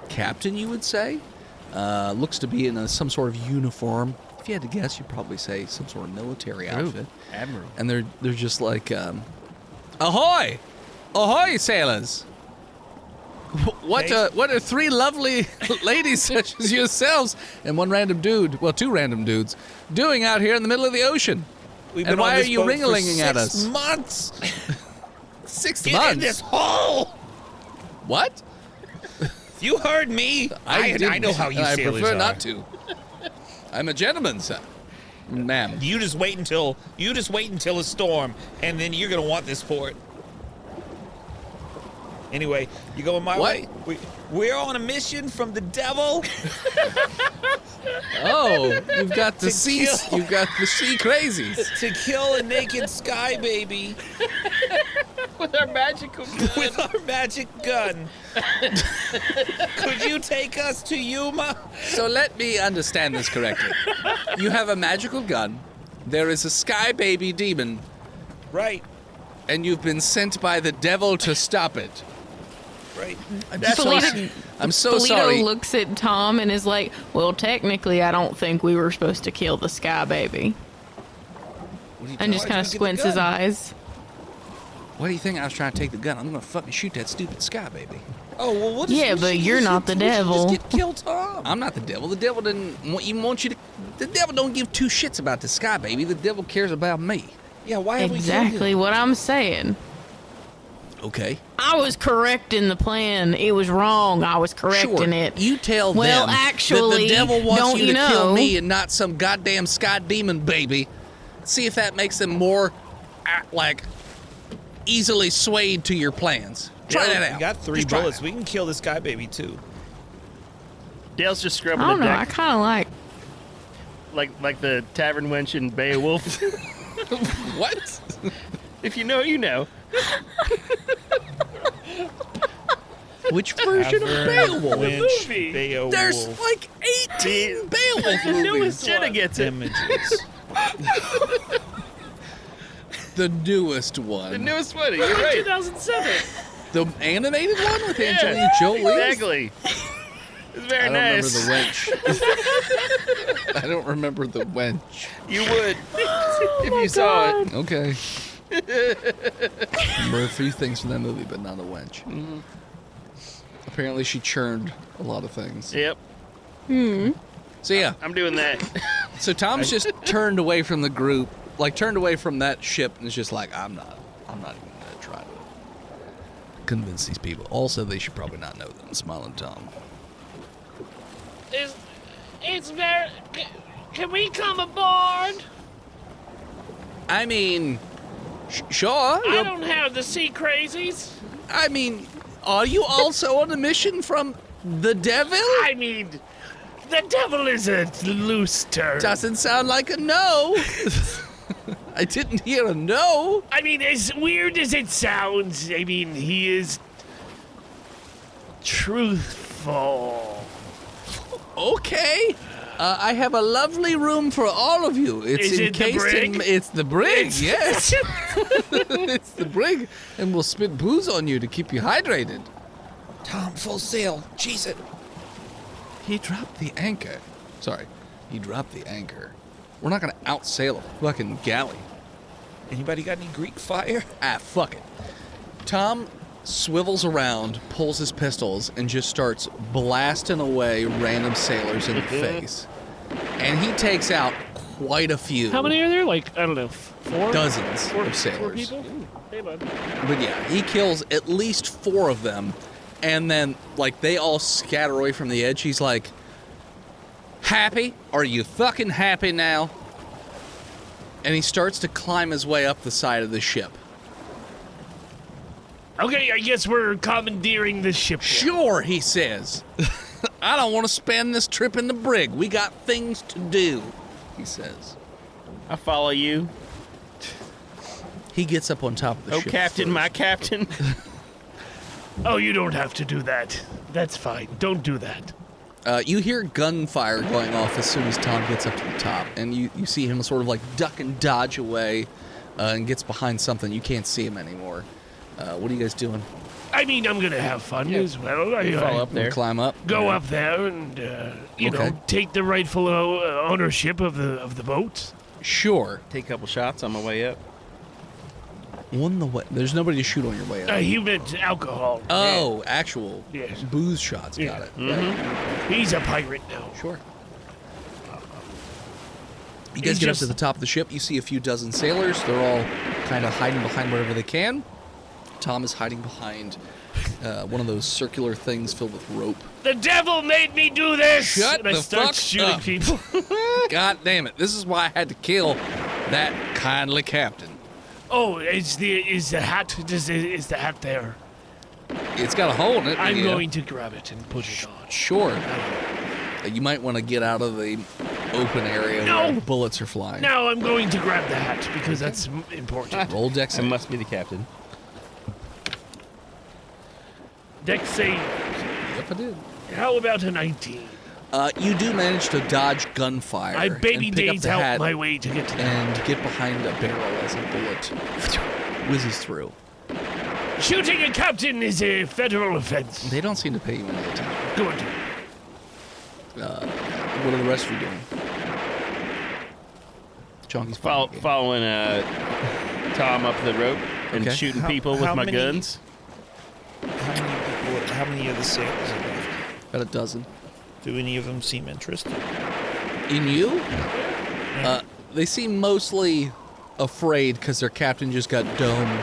Speaker 4: captain, you would say. Looks to be in some sort of uniform. If you had to guess, you'd probably say some sort of military outfit.
Speaker 3: Admiral.
Speaker 4: And they're just like, ahoy! Ahoy, sailors! What are 3 lovely ladies such as yourselves and one random dude, well, 2 random dudes, doing out here in the middle of the ocean?
Speaker 5: We've
Speaker 4: And
Speaker 5: been on
Speaker 4: why
Speaker 5: this
Speaker 4: are you
Speaker 5: boat for
Speaker 4: ring-a-linging at
Speaker 5: 6
Speaker 4: us?
Speaker 5: months.
Speaker 4: 6
Speaker 5: In
Speaker 4: months?
Speaker 5: this hole.
Speaker 4: What?
Speaker 5: You heard me. I know how you
Speaker 4: I
Speaker 5: sailors
Speaker 4: prefer
Speaker 5: are.
Speaker 4: not to. I'm a gentleman, sir. Ma'am.
Speaker 5: You just wait until a storm, and then you're gonna want this port. Anyway, you going my
Speaker 4: What?
Speaker 5: way? We're on a mission from the devil.
Speaker 4: Oh, you've got the sea.
Speaker 5: kill.
Speaker 4: You've got the sea crazies.
Speaker 5: To kill a naked sky baby
Speaker 3: With our magical gun.
Speaker 5: with our magic gun. Could you take us to Yuma?
Speaker 4: So let me understand this correctly. You have a magical gun. There is a sky baby demon,
Speaker 5: Right,
Speaker 4: and you've been sent by the devil to stop it.
Speaker 5: right.
Speaker 4: That's
Speaker 6: Felita,
Speaker 4: I'm so
Speaker 6: Felito
Speaker 4: sorry.
Speaker 6: looks at Tom and is like, well, technically, I don't think we were supposed to kill the sky baby. And just kind of squints his eyes.
Speaker 4: What do you think? I was trying to take the gun. I'm gonna fucking shoot that stupid sky baby.
Speaker 5: Oh well, what?
Speaker 6: Yeah, but you're not the devil.
Speaker 5: Just get killed, Tom.
Speaker 4: I'm not the devil. The devil didn't even want you to. The devil don't give 2 shits about the sky baby. The devil cares about me.
Speaker 5: Yeah, why have we killed
Speaker 6: Exactly
Speaker 5: him?
Speaker 6: what I'm saying.
Speaker 4: Okay.
Speaker 6: I was correcting the plan. It was wrong. I was correcting
Speaker 4: Sure.
Speaker 6: it.
Speaker 4: You tell
Speaker 6: Well,
Speaker 4: them
Speaker 6: actually,
Speaker 4: that the devil wants
Speaker 6: don't
Speaker 4: you to
Speaker 6: you
Speaker 4: kill
Speaker 6: know-
Speaker 4: me and not some goddamn sky demon baby. See if that makes them more, easily swayed to your plans. Try that out.
Speaker 5: We got 3
Speaker 4: Just try it
Speaker 5: bullets.
Speaker 4: out.
Speaker 5: We can kill this guy baby too.
Speaker 3: Dale's just scrubbing
Speaker 6: I don't
Speaker 3: the
Speaker 6: know. I
Speaker 3: deck
Speaker 6: kind of
Speaker 3: like the tavern wench in Beowulf.
Speaker 4: What?
Speaker 3: If you know, you know.
Speaker 4: Which version of Beowulf?
Speaker 7: movie.
Speaker 5: Beowulf.
Speaker 4: There's like 18 Beowulf movies.
Speaker 7: newest
Speaker 3: Jenna
Speaker 7: one.
Speaker 3: gets it.
Speaker 5: images.
Speaker 4: The newest one.
Speaker 3: The newest one. You're right.
Speaker 7: 2007.
Speaker 4: The animated one with Angelina Jolie?
Speaker 3: Exactly. It's very
Speaker 4: I don't
Speaker 3: nice.
Speaker 4: remember the wench. I don't remember the wench.
Speaker 3: You would if you saw it.
Speaker 4: Okay. Remember a few things from that movie, but not a wench.
Speaker 3: Mm-hmm.
Speaker 4: Apparently, she churned a lot of things.
Speaker 3: Yep,
Speaker 4: So yeah,
Speaker 3: I'm doing that.
Speaker 4: so Tom's just turned away from the group, turned away from that ship, and is just like, I'm not even gonna try to convince these people. Also, they should probably not know that I'm Smiling Tom.
Speaker 7: It's very. Can we come aboard?
Speaker 4: I mean, sure.
Speaker 7: I don't have the sea crazies.
Speaker 4: I mean, are you also on a mission from the devil?
Speaker 7: I mean, the devil is a loose term.
Speaker 4: Doesn't sound like a no. I didn't hear a no.
Speaker 7: I mean, as weird as it sounds, I mean, he is truthful.
Speaker 4: Okay. I have a lovely room for all of you. It's
Speaker 7: Is it the brig?
Speaker 4: It's the brig, yes. It's the brig, and we'll spit booze on you to keep you hydrated.
Speaker 5: Tom, full sail. Cheese it.
Speaker 4: He dropped the anchor. Sorry, he dropped the anchor. We're not gonna outsail a fucking galley.
Speaker 5: Anybody got any Greek fire?
Speaker 4: Ah, fuck it. Tom swivels around, pulls his pistols, and just starts blasting away random sailors in the face. And he takes out quite a few.
Speaker 7: How many are there? Like, I don't know, 4?
Speaker 4: Dozens
Speaker 7: Four
Speaker 4: of sailors.
Speaker 7: 4 people? Hey, bud.
Speaker 4: But yeah, he kills at least 4 of them, and then, like, they all scatter away from the edge. He's like, happy? Are you fucking happy now? And he starts to climb his way up the side of the ship.
Speaker 7: Okay, I guess we're commandeering this ship.
Speaker 4: Sure, he says. I don't want to spend this trip in the brig. We got things to do, he says.
Speaker 3: I follow you.
Speaker 4: He gets up on top of the
Speaker 3: Oh,
Speaker 4: ship.
Speaker 3: Captain,
Speaker 4: first.
Speaker 3: my captain.
Speaker 7: Oh, you don't have to do that. That's fine. Don't do that.
Speaker 4: You hear gunfire going off as soon as Tom gets up to the top, and you see him sort of like duck and dodge away and gets behind something. You can't see him anymore. What are you guys doing?
Speaker 7: I mean, I'm gonna have fun as well.
Speaker 3: Fall up there.
Speaker 4: Climb up?
Speaker 7: Go up there and, you
Speaker 4: Okay.
Speaker 7: know, take the rightful ownership of the boat.
Speaker 4: Sure.
Speaker 3: Take a couple shots on my way up.
Speaker 4: On the way. There's nobody to shoot on your way up.
Speaker 7: He meant alcohol.
Speaker 4: Oh, actual
Speaker 7: Yes.
Speaker 4: booze shots. Got it.
Speaker 7: He's a pirate now.
Speaker 4: Sure. You guys get up to the top of the ship. You see a few dozen sailors. They're all kind of hiding behind whatever they can. Tom is hiding behind one of those circular things filled with rope.
Speaker 7: The devil made me do this!
Speaker 4: Shut
Speaker 7: and I
Speaker 4: the
Speaker 7: start
Speaker 4: fuck
Speaker 7: shooting
Speaker 4: up.
Speaker 7: people.
Speaker 4: God damn it. This is why I had to kill that kindly captain.
Speaker 7: Oh, is the hat is the hat there?
Speaker 4: It's got a hole in it.
Speaker 7: I'm
Speaker 4: yeah.
Speaker 7: going to grab it and put it on.
Speaker 4: Sure. You might want to get out of the open area
Speaker 7: No.
Speaker 4: where bullets are flying.
Speaker 7: No, I'm going to grab the hat because that's important.
Speaker 4: Roll dex.
Speaker 3: I must be the captain.
Speaker 7: Dex save.
Speaker 4: Yep, I did.
Speaker 7: How about a 19?
Speaker 4: You do manage to dodge gunfire.
Speaker 7: I baby
Speaker 4: and pick up
Speaker 7: days
Speaker 4: the
Speaker 7: out
Speaker 4: hat
Speaker 7: my way to get to that.
Speaker 4: and get behind a barrel as a bullet whizzes through.
Speaker 7: Shooting a captain is a federal offense.
Speaker 4: They don't seem to pay you any attention.
Speaker 7: Good.
Speaker 4: What are the rest of you doing? Chonky's
Speaker 3: Following Tom up the rope and
Speaker 4: Okay.
Speaker 3: shooting
Speaker 5: How-
Speaker 3: people with
Speaker 5: how
Speaker 3: my
Speaker 5: many-
Speaker 3: guns.
Speaker 5: How many of the sailors are left?
Speaker 4: About a dozen.
Speaker 5: Do any of them seem interested?
Speaker 4: In you? They seem mostly afraid because their captain just got domed.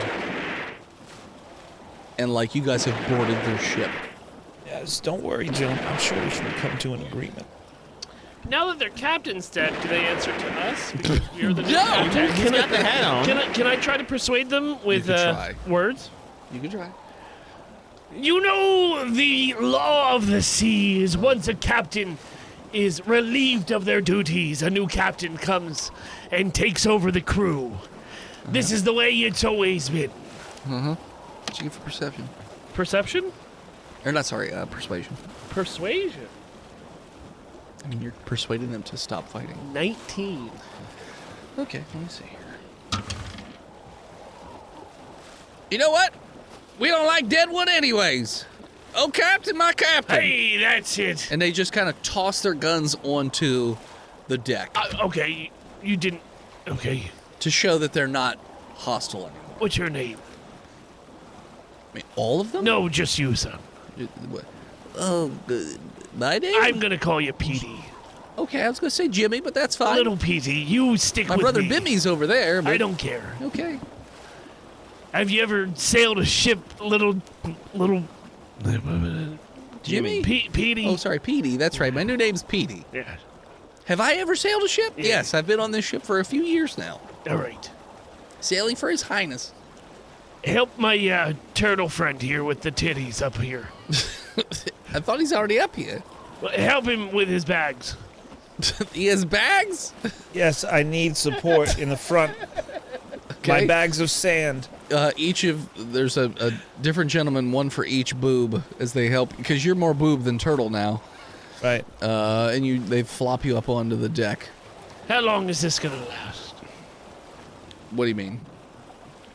Speaker 4: And like you guys have boarded their ship.
Speaker 5: Yes, don't worry, Jim. I'm sure we should come to an agreement.
Speaker 7: Now that their captain's dead, do they answer to us? Because we're the new
Speaker 4: No!
Speaker 7: captain.
Speaker 3: He's got the hat on.
Speaker 7: Can I try to persuade them with
Speaker 4: can try.
Speaker 7: words?
Speaker 4: You can try.
Speaker 7: You know, the law of the sea is once a captain is relieved of their duties, a new captain comes and takes over the crew. This is the way it's always been.
Speaker 4: What you get for perception?
Speaker 7: Perception?
Speaker 4: Or not, sorry, persuasion.
Speaker 7: Persuasion.
Speaker 4: I mean, you're persuading them to stop fighting.
Speaker 7: 19.
Speaker 4: Okay, let me see here. You know what? We don't like deadwood anyways. Oh, Captain, my captain.
Speaker 7: Hey, that's it.
Speaker 4: And they just kind of toss their guns onto the deck
Speaker 7: Okay, you didn't. Okay,
Speaker 4: to show that they're not hostile anymore.
Speaker 7: what's your name?
Speaker 4: I mean, all of them?
Speaker 7: No, just you, son.
Speaker 4: What? Oh, my name?
Speaker 7: I'm gonna call you Petey.
Speaker 4: Okay, I was going to say Jimmy, but that's fine.
Speaker 7: Little Petey, you stick
Speaker 4: my
Speaker 7: with
Speaker 4: brother
Speaker 7: me.
Speaker 4: Bimmy's over there. But
Speaker 7: I don't care.
Speaker 4: Okay.
Speaker 7: Have you ever sailed a ship, little
Speaker 4: Jimmy?
Speaker 7: Petey?
Speaker 4: Oh, sorry, Petey. That's right. My new name's Petey.
Speaker 7: Yeah.
Speaker 4: Have I ever sailed a ship?
Speaker 7: Yeah.
Speaker 4: Yes, I've been on this ship for a few years now.
Speaker 7: All right.
Speaker 4: Sailing for His Highness.
Speaker 7: Help my turtle friend here with the titties up here.
Speaker 4: I thought he's already up here.
Speaker 7: Well, help him with his bags.
Speaker 4: He has bags?
Speaker 5: Yes, I need support in the front.
Speaker 4: Okay.
Speaker 5: My bags of sand.
Speaker 4: There's a different gentleman, one for each boob, as they help, because you're more boob than turtle now.
Speaker 5: Right.
Speaker 4: And they flop you up onto the deck.
Speaker 7: How long is this gonna last?
Speaker 4: What do you mean?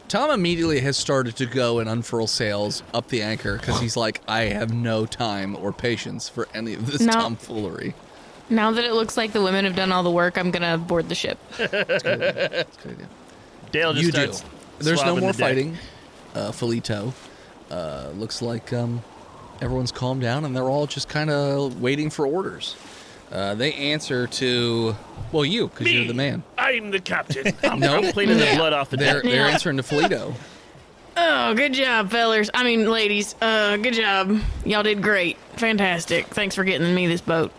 Speaker 4: Tom immediately has started to go and unfurl sails up the anchor because he's like, I have no time or patience for any of this tomfoolery.
Speaker 6: Now that it looks like the women have done all the work, I'm gonna board the ship.
Speaker 4: That's a good idea.
Speaker 3: Dale just
Speaker 4: You
Speaker 3: starts.
Speaker 4: do. There's no
Speaker 3: swabbing
Speaker 4: more
Speaker 3: the deck.
Speaker 4: fighting. Felito. Looks like everyone's calmed down and they're all just kind of waiting for orders. They answer to, well, you, because you're the man.
Speaker 7: I'm the captain.
Speaker 4: No,
Speaker 3: I'm cleaning the blood off the
Speaker 4: they're
Speaker 3: deck.
Speaker 4: answering to Felito.
Speaker 6: Oh, good job, fellers. I mean, ladies. Good job. Y'all did great. Fantastic. Thanks for getting me this boat.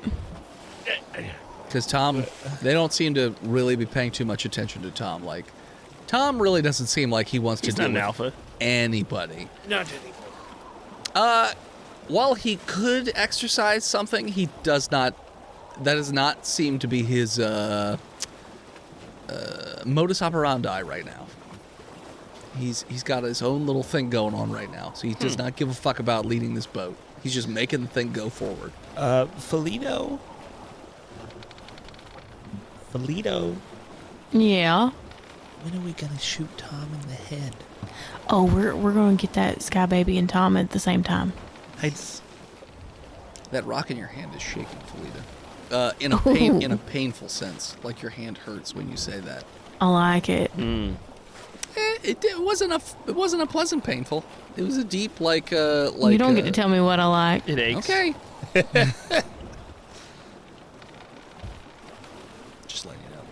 Speaker 4: Because Tom, they don't seem to really be paying too much attention to Tom. Like, Tom really doesn't seem like he wants
Speaker 3: He's
Speaker 4: to
Speaker 3: not
Speaker 4: deal
Speaker 3: an
Speaker 4: with
Speaker 3: alpha.
Speaker 4: anybody.
Speaker 7: Not anymore.
Speaker 4: While he could exercise something, he does not. That does not seem to be his modus operandi right now. He's got his own little thing going on right now, so he does not give a fuck about leading this boat. He's just making the thing go forward.
Speaker 5: Felito.
Speaker 6: Yeah.
Speaker 5: When are we gonna shoot Tom in the head?
Speaker 6: Oh, we're going to get that Sky Baby and Tom at the same time.
Speaker 4: That rock in your hand is shaking, Felita. In a painful sense, like your hand hurts when you say that.
Speaker 6: I like it.
Speaker 4: It wasn't a pleasant painful. It was a deep like
Speaker 6: You don't get to tell me what I like.
Speaker 3: It aches.
Speaker 4: Okay. Just letting you know.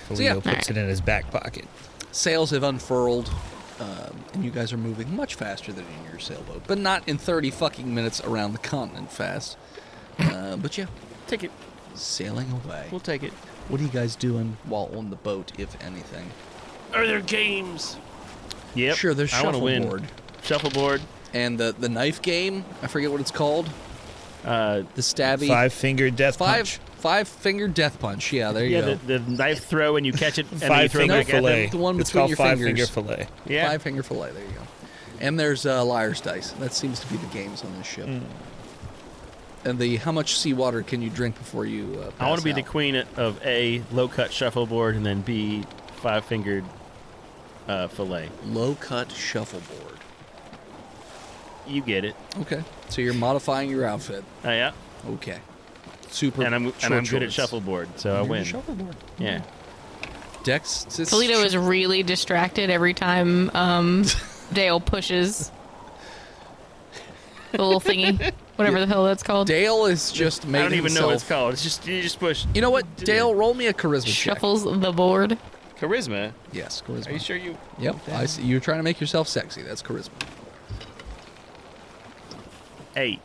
Speaker 5: Felito
Speaker 4: So, yeah.
Speaker 5: puts it in his back pocket.
Speaker 4: Sails have unfurled, and you guys are moving much faster than in your sailboat, but not in 30 fucking minutes around the continent fast. But yeah,
Speaker 3: Take it.
Speaker 4: sailing away.
Speaker 3: We'll take it.
Speaker 4: What are you guys doing while on the boat, if anything?
Speaker 7: Are there games?
Speaker 3: Yep.
Speaker 4: Sure, there's
Speaker 3: I wanna win.
Speaker 4: shuffleboard.
Speaker 3: Shuffleboard.
Speaker 4: And the knife game, I forget what it's called. The stabby.
Speaker 5: 5-finger death punch.
Speaker 4: Five-finger death punch. Yeah, there you
Speaker 3: Yeah,
Speaker 4: go.
Speaker 3: the knife throw and you catch it and then you throw it
Speaker 5: Five-finger
Speaker 3: back at
Speaker 5: fillet.
Speaker 3: them.
Speaker 4: The one
Speaker 5: It's
Speaker 4: between
Speaker 5: called
Speaker 4: your
Speaker 5: five-finger
Speaker 4: fingers.
Speaker 5: fillet.
Speaker 3: Yeah.
Speaker 4: Five-finger fillet. There you go. And there's liar's dice. That seems to be the games on this ship. And the how much seawater can you drink before you pass
Speaker 3: I want to be the
Speaker 4: out?
Speaker 3: queen of A, low-cut shuffleboard, and then B, five-fingered fillet.
Speaker 4: Low-cut shuffleboard.
Speaker 3: You get it.
Speaker 4: Okay. So you're modifying your outfit.
Speaker 3: Yeah.
Speaker 4: Okay. Super.
Speaker 3: And I'm
Speaker 4: short
Speaker 3: good at
Speaker 4: choice.
Speaker 3: shuffleboard, so I
Speaker 4: You're
Speaker 3: win.
Speaker 4: Shuffleboard.
Speaker 3: Yeah.
Speaker 4: Dex.
Speaker 6: Toledo is really distracted every time Dale pushes the little thingy, whatever the hell that's called.
Speaker 4: Dale is just
Speaker 3: I
Speaker 4: making
Speaker 3: don't even know what it's
Speaker 4: himself-
Speaker 3: called. It's just you just push.
Speaker 4: You know what? Dale, roll me a charisma check.
Speaker 6: Shuffles the board.
Speaker 3: Charisma.
Speaker 4: Yes, charisma.
Speaker 3: Are you sure you?
Speaker 4: Yep. I see. You're trying to make yourself sexy. That's charisma.
Speaker 3: 8.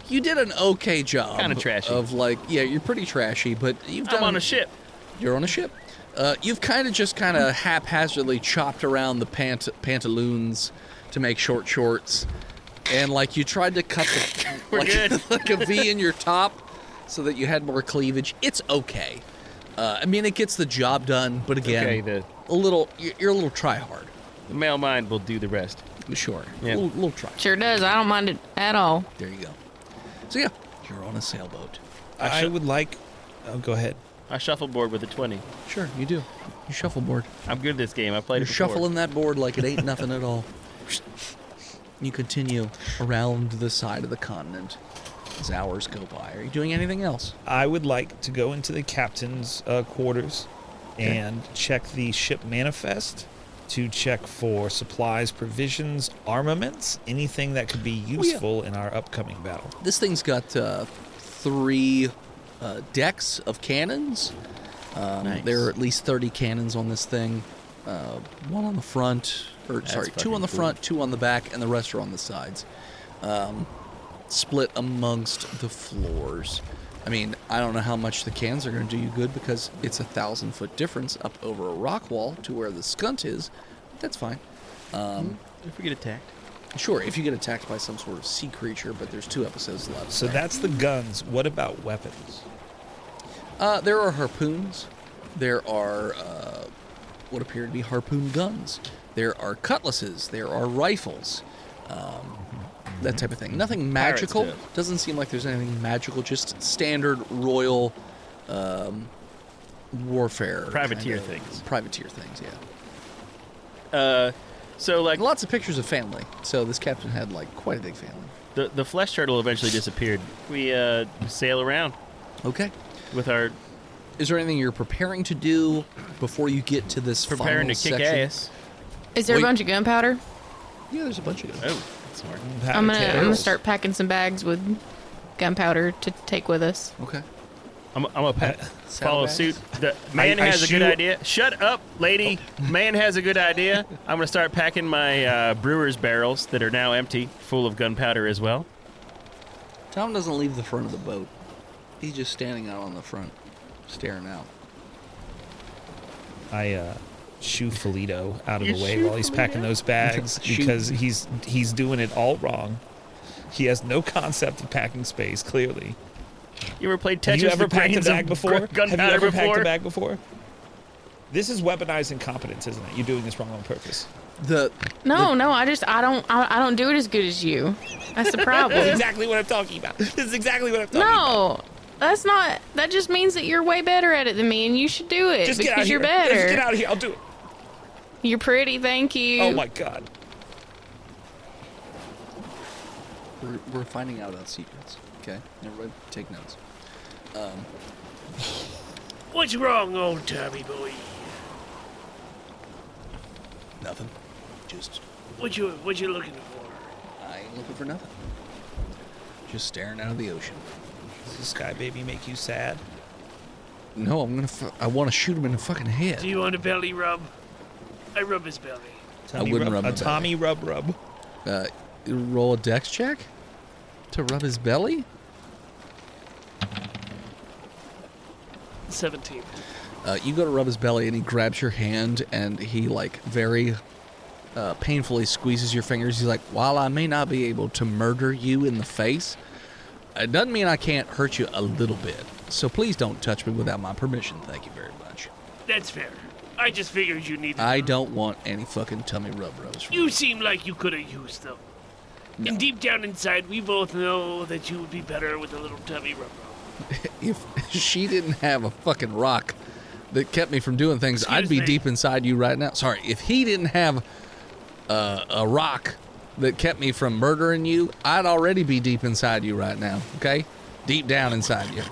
Speaker 4: You did an okay job.
Speaker 3: Kinda trashy.
Speaker 4: Of like, yeah, you're pretty trashy, but you've done.
Speaker 3: I'm on a ship.
Speaker 4: You're on a ship. You've kind of haphazardly chopped around the pantaloons to make short shorts, and like you tried to cut the
Speaker 3: We're good.
Speaker 4: like a V in your top so that you had more cleavage. It's okay. I mean, it gets the job done, but again,
Speaker 3: Okay,
Speaker 4: you're a little try hard.
Speaker 3: the male mind will do the rest.
Speaker 4: Sure.
Speaker 3: Yeah.
Speaker 4: Little try.
Speaker 6: Sure does. I don't mind it at all.
Speaker 4: There you go. So yeah, you're on a sailboat.
Speaker 5: I would like... Oh, go ahead.
Speaker 3: I shuffleboard with a 20.
Speaker 4: Sure, you do. You shuffleboard.
Speaker 3: I'm good at this game. I played
Speaker 4: You're
Speaker 3: it before.
Speaker 4: shuffling that board like it ain't nothing at all. You continue around the side of the continent as hours go by. Are you doing anything else?
Speaker 5: I would like to go into the captain's quarters and check the ship manifest to check for supplies, provisions, armaments, anything that could be useful in our upcoming battle.
Speaker 4: This thing's got 3 decks of cannons.
Speaker 3: Nice.
Speaker 4: There are at least 30 cannons on this thing. One on the front,
Speaker 3: That's
Speaker 4: 2
Speaker 3: fucking
Speaker 4: on the
Speaker 3: cool.
Speaker 4: front, 2 on the back, and the rest are on the sides. Split amongst the floors. I mean, I don't know how much the cans are going to do you good because it's 1,000-foot difference up over a rock wall to where the skunt is. That's fine.
Speaker 3: If we get attacked.
Speaker 4: Sure, if you get attacked by some sort of sea creature, but there's 2 episodes left.
Speaker 5: So that's the guns. What about weapons?
Speaker 4: There are harpoons. There are what appear to be harpoon guns. There are cutlasses. There are rifles. That type of thing. Nothing magical.
Speaker 3: stuff.
Speaker 4: Doesn't seem like there's anything magical. Just standard royal warfare.
Speaker 3: Privateer
Speaker 4: kinda
Speaker 3: things.
Speaker 4: Privateer things, yeah.
Speaker 3: So like
Speaker 4: And lots of pictures of family. So this captain had like quite a big family.
Speaker 3: the flesh turtle eventually disappeared. We sail around
Speaker 4: Okay.
Speaker 3: with our
Speaker 4: Is there anything you're preparing to do before you get to this
Speaker 3: preparing
Speaker 4: final
Speaker 3: to kick
Speaker 4: section?
Speaker 3: ass.
Speaker 6: Is there
Speaker 4: Wait.
Speaker 6: a bunch of gunpowder?
Speaker 4: Yeah, there's a bunch of them.
Speaker 3: Oh, that's smart.
Speaker 6: I'm gonna start packing some bags with gunpowder to take with us.
Speaker 4: Okay.
Speaker 3: I'm a follow
Speaker 4: Saddlebags?
Speaker 3: suit. The man
Speaker 5: I
Speaker 3: has a good
Speaker 5: shoot-
Speaker 3: idea. Shut up, lady. Man has a good idea. I'm gonna start packing my brewer's barrels that are now empty, full of gunpowder as well.
Speaker 4: Tom doesn't leave the front of the boat. He's just standing out on the front, staring out.
Speaker 5: I shoo Felito out of
Speaker 3: You
Speaker 5: the way
Speaker 3: shoo
Speaker 5: while he's packing those bags
Speaker 4: Shoot.
Speaker 5: because he's doing it all wrong. He has no concept of packing space, clearly.
Speaker 3: You ever played Tetris?
Speaker 5: Have you ever
Speaker 3: with
Speaker 5: packed a
Speaker 3: grains
Speaker 5: bag
Speaker 3: of
Speaker 5: before? Have you
Speaker 3: gunpowder
Speaker 5: ever packed
Speaker 3: before?
Speaker 5: a bag before? This is weaponized incompetence, isn't it? You're doing this wrong on purpose.
Speaker 6: No, I don't do it as good as you. That's the
Speaker 5: That's
Speaker 6: problem.
Speaker 5: exactly what I'm talking about. This is exactly what I'm talking about.
Speaker 6: No, that's not. That just means that you're way better at it than me, and you should do it
Speaker 5: Just get out
Speaker 6: because
Speaker 5: of
Speaker 6: you're
Speaker 5: here.
Speaker 6: better.
Speaker 5: Just get out of here. I'll do it.
Speaker 6: You're pretty, thank you.
Speaker 5: Oh my god.
Speaker 4: We're finding out about secrets. Okay, everybody, take notes.
Speaker 2: What's wrong, old Tommy boy?
Speaker 4: Nothing. Just
Speaker 2: What you looking for?
Speaker 4: I ain't looking for nothing. Just staring out of the ocean.
Speaker 5: Does this guy baby make you sad?
Speaker 4: No, I'm gonna. I want to shoot him in the fucking head.
Speaker 2: Do you want a belly rub? I rub his belly.
Speaker 5: Tommy
Speaker 4: wouldn't rub
Speaker 5: a
Speaker 4: my belly.
Speaker 5: Tommy rub.
Speaker 4: Roll a dex check to rub his belly.
Speaker 2: 17.
Speaker 4: You go to rub his belly, and he grabs your hand, and he like very painfully squeezes your fingers. He's like, "While I may not be able to murder you in the face, it doesn't mean I can't hurt you a little bit. So please don't touch me without my permission. Thank you very much.
Speaker 2: That's fair. I just figured you needed
Speaker 4: I
Speaker 2: them.
Speaker 4: don't want any fucking tummy rubs from
Speaker 2: You seem like you could have used them.
Speaker 4: No.
Speaker 2: And deep down inside, we both know that you would be better with a little tummy rub.
Speaker 4: If she didn't have a fucking rock that kept me from doing things, I'd be
Speaker 2: Excuse me.
Speaker 4: deep inside you right now. Sorry, if he didn't have a rock that kept me from murdering you, I'd already be deep inside you right now, okay? Deep down inside you.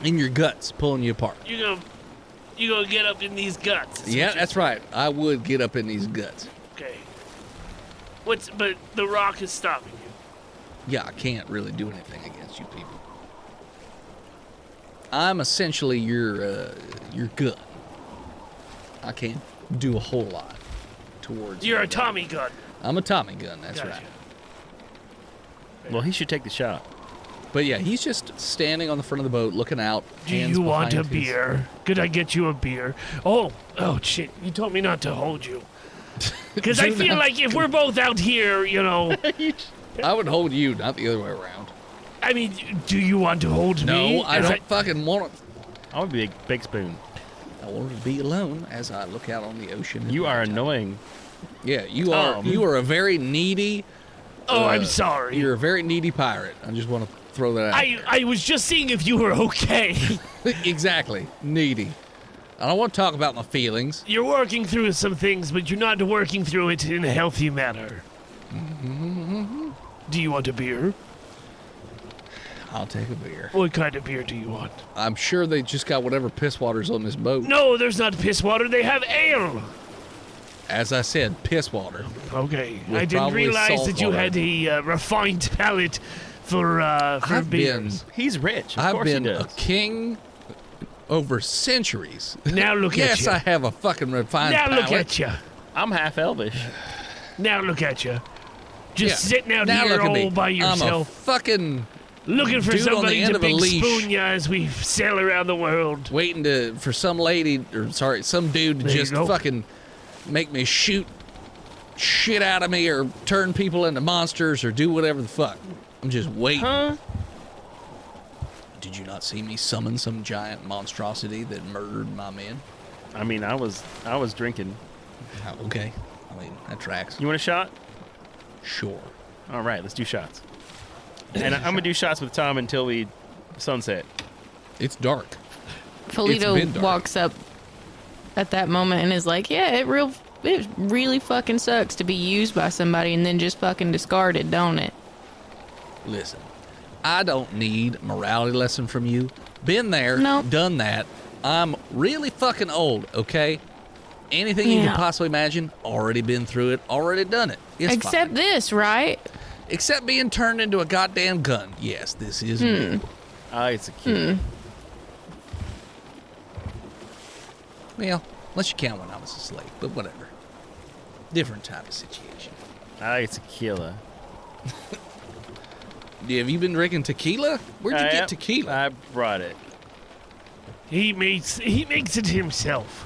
Speaker 4: In your guts, pulling you apart.
Speaker 2: You gonna get up in these guts. is
Speaker 4: Yeah,
Speaker 2: what you-
Speaker 4: that's right. I would get up in these guts.
Speaker 2: Okay. But the rock is stopping you.
Speaker 4: Yeah, I can't really do anything against you people. I'm essentially your gun. I can't do a whole lot towards
Speaker 2: You're
Speaker 4: you.
Speaker 2: a Tommy gun.
Speaker 4: I'm a Tommy gun, that's
Speaker 2: Gotcha.
Speaker 4: right.
Speaker 3: Well, he should take the shot.
Speaker 4: But yeah, he's just standing on the front of the boat, looking out.
Speaker 2: Do
Speaker 4: hands
Speaker 2: you want a
Speaker 4: behind his-
Speaker 2: beer? Could I get you a beer? Oh shit! You told me not to hold you. Because I feel like if we're both out here,
Speaker 4: I would hold you, not the other way around.
Speaker 2: I mean, do you want to hold me?
Speaker 4: No, I
Speaker 2: As
Speaker 4: don't fucking want to.
Speaker 3: I would be a big spoon.
Speaker 4: I want to be alone as I look out on the ocean. at
Speaker 3: You are
Speaker 4: nighttime.
Speaker 3: annoying.
Speaker 4: Yeah, you are. You are a very needy.
Speaker 2: Oh, I'm sorry.
Speaker 4: You're a very needy pirate. I just want to throw that out.
Speaker 2: I was just seeing if you were okay.
Speaker 4: Exactly, needy. I don't want to talk about my feelings.
Speaker 2: You're working through some things, but you're not working through it in a healthy manner. Do you want a beer?
Speaker 4: I'll take a beer.
Speaker 2: What kind of beer do you want?
Speaker 4: I'm sure they just got whatever piss water's on this boat.
Speaker 2: No, there's not piss water. They have ale.
Speaker 4: As I said, piss water.
Speaker 2: Okay,
Speaker 4: With
Speaker 2: I didn't
Speaker 4: probably
Speaker 2: realize
Speaker 4: salt
Speaker 2: that you
Speaker 4: water.
Speaker 2: had a refined palate for
Speaker 4: I've
Speaker 2: beers.
Speaker 3: He's rich. Of
Speaker 4: I've
Speaker 3: course
Speaker 4: been
Speaker 3: he
Speaker 4: a
Speaker 3: does.
Speaker 4: king over centuries.
Speaker 2: Now look at
Speaker 4: Yes,
Speaker 2: you.
Speaker 4: I have a fucking refined
Speaker 2: Now
Speaker 4: palate.
Speaker 2: look at you.
Speaker 3: I'm half elvish.
Speaker 2: Now look at you. Just
Speaker 4: Yeah.
Speaker 2: sitting out
Speaker 4: Now
Speaker 2: here
Speaker 4: look at me.
Speaker 2: all by
Speaker 4: I'm a
Speaker 2: yourself.
Speaker 4: fucking
Speaker 2: Looking for
Speaker 4: dude on the
Speaker 2: somebody
Speaker 4: end
Speaker 2: to
Speaker 4: of a
Speaker 2: big
Speaker 4: leash.
Speaker 2: spoon ya as we sail around the world.
Speaker 4: Waiting for some dude to
Speaker 2: There you
Speaker 4: just
Speaker 2: go.
Speaker 4: fucking make me shoot shit out of me or turn people into monsters or do whatever the fuck. I'm just waiting.
Speaker 2: Huh?
Speaker 4: Did you not see me summon some giant monstrosity that murdered my men?
Speaker 3: I mean, I was drinking.
Speaker 4: Oh, okay. I mean, that tracks.
Speaker 3: You want a shot?
Speaker 4: Sure.
Speaker 3: All right, let's do shots. And I'm gonna do shots with Tom until we sunset.
Speaker 4: It's dark. been
Speaker 6: Polito
Speaker 4: dark.
Speaker 6: walks up at that moment and is like, "Yeah, it really fucking sucks to be used by somebody and then just fucking discarded, don't it?"
Speaker 4: Listen, I don't need a morality lesson from you. Been there,
Speaker 6: Nope.
Speaker 4: done that. I'm really fucking old, okay? Anything you
Speaker 6: Yeah.
Speaker 4: can possibly imagine, already been through it, already done it. It's
Speaker 6: Except
Speaker 4: fine.
Speaker 6: this, right?
Speaker 4: Except being turned into a goddamn gun. Yes, this is new.
Speaker 3: It's a cute.
Speaker 4: Well, unless you count when I was asleep, but whatever. Different type of situation.
Speaker 3: It's a killer.
Speaker 4: Have you been drinking tequila? Where'd you get
Speaker 3: Yep,
Speaker 4: tequila?
Speaker 3: I brought it.
Speaker 2: He makes it himself.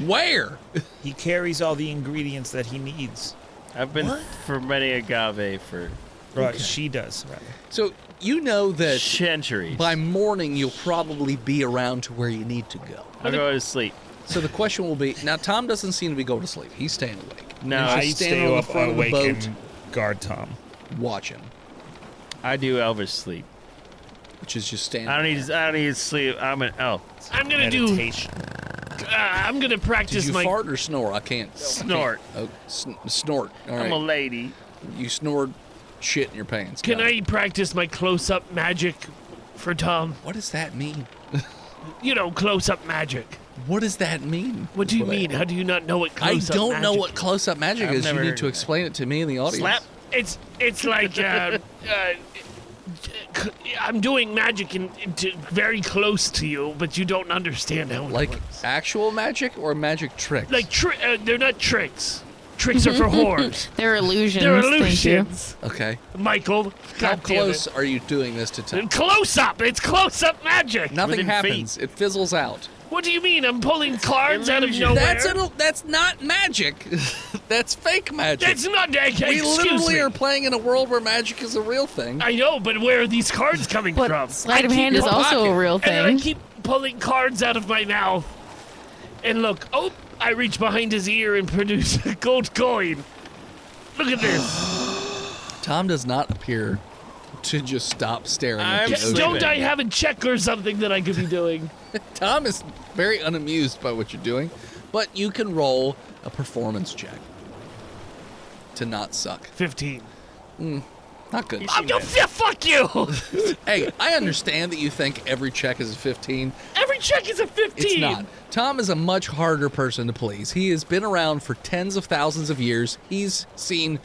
Speaker 4: Where?
Speaker 5: He carries all the ingredients that he needs.
Speaker 3: I've been fermenting agave for
Speaker 5: Right, she does, rather.
Speaker 4: So you know that
Speaker 3: centuries.
Speaker 4: by morning you'll probably be around to where you need to go.
Speaker 3: I'll go to sleep.
Speaker 4: So the question will be, now Tom doesn't seem to be going to sleep. He's staying awake.
Speaker 3: No,
Speaker 4: He's
Speaker 5: I
Speaker 4: just
Speaker 5: stay
Speaker 4: standing on the
Speaker 5: up
Speaker 4: front of the
Speaker 5: awake
Speaker 4: boat
Speaker 5: and guard Tom.
Speaker 4: watching,
Speaker 3: I do Elvis sleep.
Speaker 4: which is just standing.
Speaker 3: I don't need to sleep. I'm an elf.
Speaker 2: I'm gonna do.
Speaker 5: Meditation.
Speaker 2: I'm gonna
Speaker 4: Did
Speaker 2: practice
Speaker 4: you
Speaker 2: my.
Speaker 4: fart or snore? I can't.
Speaker 3: Snort.
Speaker 4: Oh, snort. All right.
Speaker 3: I'm a lady.
Speaker 4: You snored shit in your pants.
Speaker 2: Can
Speaker 4: Got it.
Speaker 2: I practice my close-up magic for Tom?
Speaker 4: What does that mean?
Speaker 2: You know, close-up magic.
Speaker 4: What does that mean?
Speaker 2: What do you
Speaker 4: That's
Speaker 2: mean? How do you not know what
Speaker 4: I
Speaker 2: close-up
Speaker 4: don't
Speaker 2: magic
Speaker 4: know what close-up magic
Speaker 3: I've
Speaker 4: is. You
Speaker 3: never
Speaker 4: need
Speaker 3: heard
Speaker 4: to
Speaker 3: of
Speaker 4: explain it to me in the audience.
Speaker 3: Slap.
Speaker 2: It's like I'm doing magic very close to you, but you don't understand how it
Speaker 4: Like
Speaker 2: works.
Speaker 4: actual magic or magic tricks?
Speaker 2: Like they're not tricks. Tricks are for whores.
Speaker 6: They're illusions.
Speaker 2: They're
Speaker 6: thank you.
Speaker 2: illusions.
Speaker 4: Okay.
Speaker 2: Michael,
Speaker 4: How
Speaker 2: God damn
Speaker 4: close
Speaker 2: it.
Speaker 4: are you doing this to Tom?
Speaker 2: Close up. It's close up magic.
Speaker 4: Nothing
Speaker 3: Within
Speaker 4: happens. It fizzles out.
Speaker 2: What do you mean? I'm pulling cards out of
Speaker 3: Illusion.
Speaker 2: nowhere.
Speaker 4: That's not magic. That's fake magic.
Speaker 2: That's not
Speaker 4: we
Speaker 2: excuse
Speaker 4: literally
Speaker 2: me.
Speaker 4: are playing in a world where magic is a real thing.
Speaker 2: I know, but where are these cards coming
Speaker 6: But
Speaker 2: from?
Speaker 6: sleight of
Speaker 2: I keep
Speaker 6: hand is
Speaker 2: pull-
Speaker 6: also a
Speaker 4: pocket.
Speaker 6: real
Speaker 2: And then I
Speaker 6: thing.
Speaker 2: keep pulling cards out of my mouth. And look, I reach behind his ear and produce a gold coin. Look at this.
Speaker 4: Tom does not appear to just stop staring at
Speaker 3: I'm
Speaker 4: the ocean.
Speaker 2: Don't I have a check or something that I could be doing?
Speaker 4: Tom is very unamused by what you're doing, but you can roll a performance check to not suck.
Speaker 2: 15.
Speaker 4: Not good.
Speaker 2: Fuck you!
Speaker 4: Hey, I understand that you think every check is a 15.
Speaker 2: Every check is a 15.
Speaker 4: It's not. Tom is a much harder person to please. He has been around for tens of thousands of years. He's seen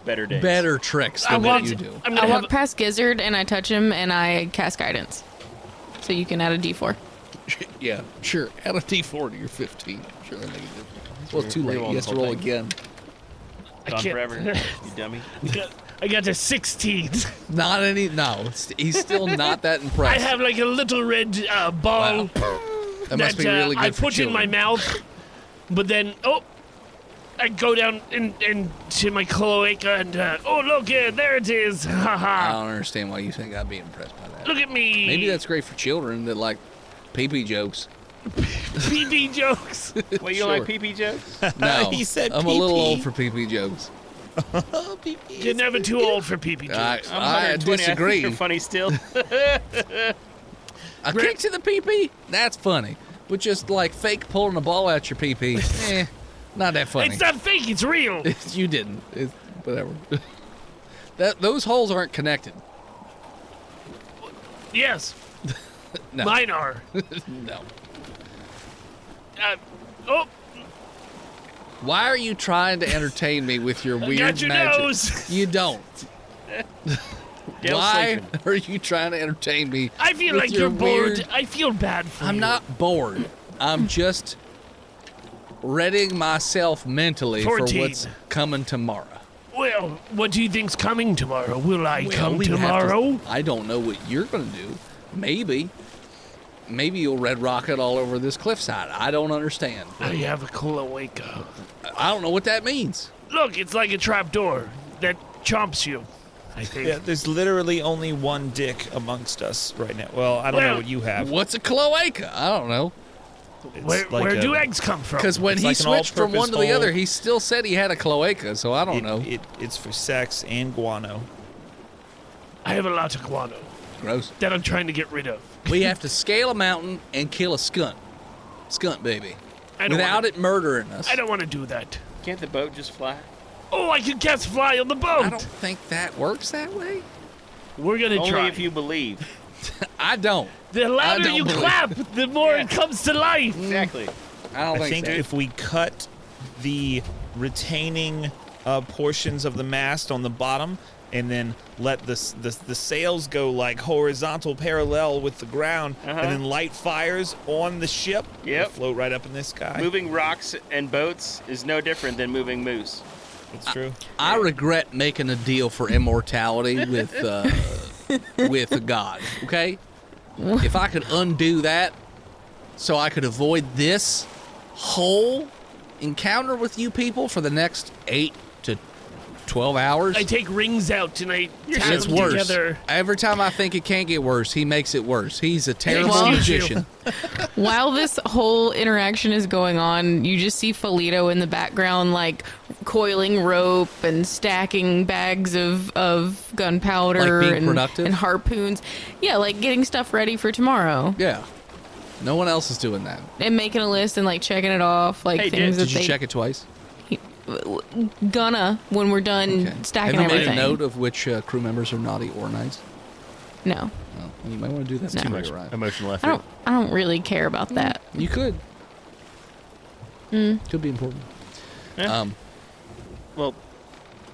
Speaker 3: Better days.
Speaker 4: better tricks
Speaker 2: I
Speaker 4: than what
Speaker 2: want,
Speaker 4: you do.
Speaker 2: I'm
Speaker 6: I
Speaker 2: gonna have
Speaker 6: walk past Gizzard and I touch him and I cast guidance. So you can add a D4.
Speaker 4: Yeah, sure. Add a D4 to your 15. Sure, that'll make a difference. Well, it's too late.
Speaker 3: Reroll
Speaker 4: He has
Speaker 3: the
Speaker 4: to
Speaker 3: whole
Speaker 4: roll
Speaker 3: thing.
Speaker 4: again.
Speaker 3: Gone
Speaker 2: can't-
Speaker 3: forever. You dummy.
Speaker 2: I got a 16.
Speaker 4: Not any. No, he's still not that impressed.
Speaker 2: I have like a little red ball
Speaker 4: That must be really good
Speaker 2: I
Speaker 4: for
Speaker 2: put in my
Speaker 4: children.
Speaker 2: mouth, but then I go down into my cloaca and look, there it is. Ha
Speaker 4: I
Speaker 2: ha.
Speaker 4: don't understand why you think I'd be impressed by that.
Speaker 2: Look at me.
Speaker 4: Maybe that's great for children that like pee-pee jokes.
Speaker 2: PB jokes.
Speaker 3: Well, you
Speaker 4: Sure.
Speaker 3: like pee-pee jokes?
Speaker 4: No,
Speaker 5: He said
Speaker 4: I'm a little
Speaker 5: pee-pee.
Speaker 4: old for pee-pee jokes.
Speaker 2: You're never too old for PB jokes.
Speaker 3: I'm
Speaker 4: I
Speaker 3: 120. I think
Speaker 4: disagree.
Speaker 3: you're funny still.
Speaker 4: A kick to the pee-pee? That's funny. But just like fake pulling a ball out your pee-pee, not that funny.
Speaker 2: It's not fake. It's real.
Speaker 4: You didn't. It's, whatever. Those holes aren't connected.
Speaker 2: Yes,
Speaker 4: No.
Speaker 2: mine are.
Speaker 4: No.
Speaker 2: Oh,
Speaker 4: Why are you trying to entertain me with your weird
Speaker 2: got your
Speaker 4: magic?
Speaker 2: nose.
Speaker 4: You don't.
Speaker 3: Dale
Speaker 4: Why
Speaker 3: sleeping.
Speaker 4: are you trying to entertain me?
Speaker 2: I feel
Speaker 4: with
Speaker 2: like
Speaker 4: your
Speaker 2: you're bored.
Speaker 4: weird-
Speaker 2: I feel bad for
Speaker 4: I'm
Speaker 2: you.
Speaker 4: not bored. I'm just readying myself mentally
Speaker 2: 14.
Speaker 4: for what's coming tomorrow.
Speaker 7: Well, what do you think's coming tomorrow? Will I come
Speaker 4: we have to-
Speaker 7: tomorrow?
Speaker 4: I don't know what you're going to do. Maybe you'll red rocket all over this cliffside. I don't understand.
Speaker 7: I have a cloaca.
Speaker 4: I don't know what that means.
Speaker 7: Look, it's like a trapdoor that chomps you, I think.
Speaker 5: Yeah, there's literally only one dick amongst us right now. Well, I don't know
Speaker 7: Well,
Speaker 5: what you have.
Speaker 4: What's a cloaca? I don't know.
Speaker 5: It's
Speaker 7: Where,
Speaker 5: like
Speaker 7: where
Speaker 5: a-
Speaker 7: do eggs come from?
Speaker 4: Because when
Speaker 5: It's
Speaker 4: he
Speaker 5: like an
Speaker 4: switched from one to the
Speaker 5: all-purpose
Speaker 4: other,
Speaker 5: hole.
Speaker 4: he still said he had a cloaca, so I don't know.
Speaker 5: It's for sex and guano.
Speaker 7: I have a lot of guano
Speaker 4: Gross.
Speaker 7: that I'm trying to get rid of.
Speaker 4: We have to scale a mountain and kill a skunt. Skunt baby.
Speaker 7: I don't
Speaker 4: Without
Speaker 7: wanna,
Speaker 4: it murdering us.
Speaker 7: I don't want to do that.
Speaker 3: Can't the boat just fly?
Speaker 7: Oh, I can cast fly on the
Speaker 4: I
Speaker 7: boat.
Speaker 4: don't think that works that way.
Speaker 7: We're gonna
Speaker 3: Only
Speaker 7: try.
Speaker 3: if you believe.
Speaker 4: I don't.
Speaker 7: The louder
Speaker 4: don't
Speaker 7: you
Speaker 4: believe
Speaker 7: clap, the more it comes to life.
Speaker 3: Exactly.
Speaker 4: I don't
Speaker 5: I think
Speaker 4: so.
Speaker 5: if we cut the retaining portions of the mast on the bottom and then let the sails go like horizontal parallel with the ground and then light fires on the ship,
Speaker 3: Yep.
Speaker 5: it'll float right up in the sky.
Speaker 3: Moving rocks and boats is no different than moving moose.
Speaker 5: That's true.
Speaker 4: I regret making a deal for immortality with God. Okay, if I could undo that, so I could avoid this whole encounter with you people for the next 8 to 12 hours.
Speaker 7: I take rings out and I tap
Speaker 4: It's
Speaker 7: them
Speaker 4: worse.
Speaker 7: together.
Speaker 4: Every time I think it can't get worse, he makes it worse. He's a terrible
Speaker 6: Excuse you.
Speaker 4: magician.
Speaker 6: While this whole interaction is going on, you just see Felito in the background, like coiling rope and stacking bags of gunpowder
Speaker 4: Like being productive?
Speaker 6: and harpoons. Yeah, like getting stuff ready for tomorrow
Speaker 4: Yeah. No one else is doing that.
Speaker 6: and making a list and like checking it off, like
Speaker 3: Hey,
Speaker 6: things
Speaker 4: Did
Speaker 6: that
Speaker 4: you
Speaker 6: they
Speaker 4: check it twice?
Speaker 6: gonna when we're done
Speaker 4: Okay.
Speaker 6: stacking
Speaker 4: Have you
Speaker 6: everything.
Speaker 4: made a note of which crew members are naughty or nice?
Speaker 6: No,
Speaker 4: Oh, you might want to do that
Speaker 6: No.
Speaker 4: before
Speaker 3: Too much
Speaker 4: you arrive.
Speaker 3: emotional effort.
Speaker 6: I don't really care about that.
Speaker 4: You could. Could be important.
Speaker 3: Yeah. Well,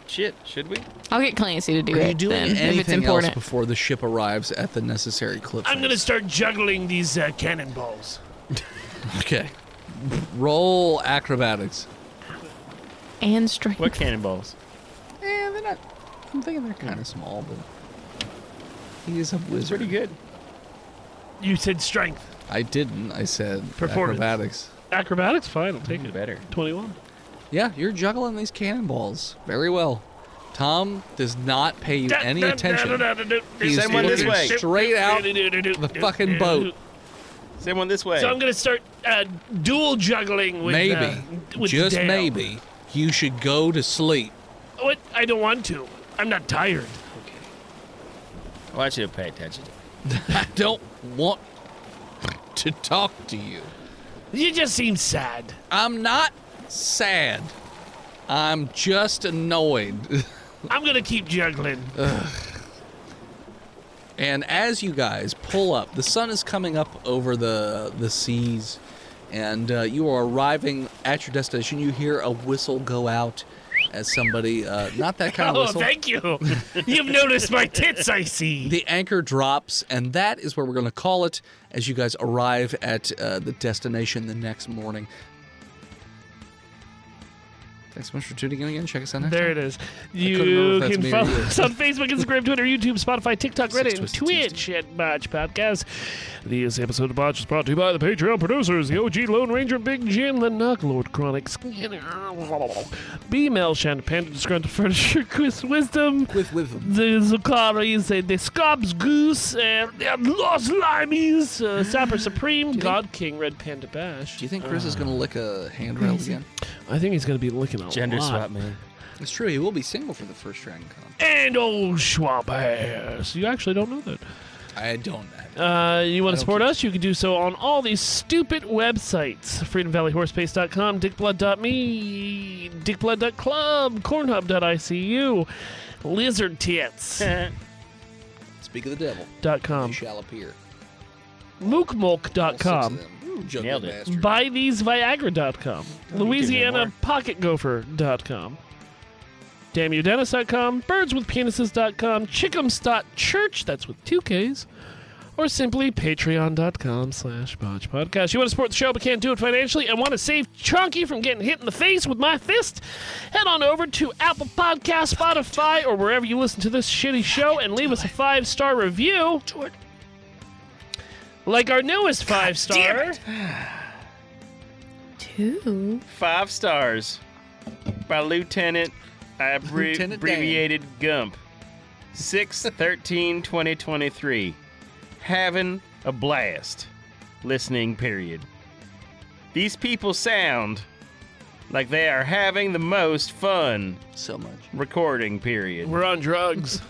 Speaker 3: shit, should we?
Speaker 6: I'll get Clancy to do
Speaker 4: Are
Speaker 6: it
Speaker 4: you doing
Speaker 6: then, if it's
Speaker 4: anything else
Speaker 6: important.
Speaker 4: before the ship arrives at the necessary cliff?
Speaker 7: I'm gonna start juggling these cannonballs.
Speaker 4: Okay. Roll acrobatics.
Speaker 6: And strength.
Speaker 3: What cannonballs?
Speaker 4: They're not. I'm thinking they're kind of small, but he is a wizard.
Speaker 3: Pretty good.
Speaker 7: You said strength.
Speaker 4: I didn't. I said
Speaker 7: Performance.
Speaker 4: acrobatics.
Speaker 7: Acrobatics, fine. I'll take it.
Speaker 3: Better.
Speaker 7: 21.
Speaker 4: Yeah, you're juggling these cannonballs very well. Tom does not pay you any attention. He's
Speaker 3: Send one this
Speaker 4: looking
Speaker 3: way.
Speaker 4: straight out the fucking boat.
Speaker 3: Send one this way.
Speaker 7: So I'm gonna start dual juggling with
Speaker 4: Maybe,
Speaker 7: with
Speaker 4: just
Speaker 7: Dale.
Speaker 4: maybe, you should go to sleep.
Speaker 7: What? I don't want to. I'm not tired.
Speaker 3: I want you to pay attention.
Speaker 4: I don't want to talk to you.
Speaker 7: You just seem sad.
Speaker 4: I'm not sad. I'm just annoyed.
Speaker 7: I'm gonna keep juggling.
Speaker 4: And as you guys pull up, the sun is coming up over the seas, and you are arriving at your destination. You hear a whistle go out as somebody, not that kind of
Speaker 7: Oh,
Speaker 4: whistle.
Speaker 7: thank you. You've noticed my tits, I see.
Speaker 4: The anchor drops, and that is where we're going to call it as you guys arrive at the destination the next morning. Thanks so much for tuning in again. Check us out next
Speaker 7: There
Speaker 4: time.
Speaker 7: it is.
Speaker 4: couldn't
Speaker 7: You
Speaker 4: remember if that's
Speaker 7: can
Speaker 4: me or
Speaker 7: follow
Speaker 4: you.
Speaker 7: us on Facebook, Instagram, Twitter, YouTube, Spotify, TikTok, Reddit, and
Speaker 4: Twisted
Speaker 7: Twitch at Botched Podcast. This episode of Botched is brought to you by the Patreon producers, the OG Lone Ranger, Big Jim, the Knucklord Chronics, B-Mail, Shannon Panda, Disgruntled Furniture, Quiz Wisdom,
Speaker 4: With
Speaker 7: the Zucaris, the Scobs Goose, and the Lost Limeys, Sapper Supreme, God King, Red Panda Bash.
Speaker 4: Do you think Chris is going to lick a handrail again?
Speaker 7: I think he's going to be looking a
Speaker 3: Gender
Speaker 7: lot.
Speaker 3: swap, man.
Speaker 4: It's true. He will be single for the first Dragon Con.
Speaker 7: And old Schwab ass. You actually don't know that.
Speaker 4: I don't.
Speaker 7: You want
Speaker 4: I
Speaker 7: to support us? You can do so on all these stupid websites. FreedomValleyHorsepace.com, DickBlood.me, DickBlood.club, Cornhub.icu, Lizard Tits.com,
Speaker 4: Speak of the devil. He shall appear.
Speaker 7: MookMolk.com,
Speaker 3: Nailed it.
Speaker 7: BuyTheseViagra.com, LouisianaPocketGopher.com, DamnYouDennis.com, BirdsWithPenises.com, Chickums.Church, that's with 2 Ks, or simply patreon.com/botchpodcast. You want to support the show but can't do it financially and want to save Chunky from getting hit in the face with my fist? Head on over to Apple Podcasts, Spotify, or wherever you listen to this shitty show and leave us a 5-star review. Like our newest 5-star.
Speaker 6: 2.
Speaker 3: 5 stars by Lieutenant, abbreviated Gump. 6/13/2023. Having a blast. Listening, period. These people sound like they are having the most fun.
Speaker 4: So much.
Speaker 3: Recording, period.
Speaker 7: We're on drugs.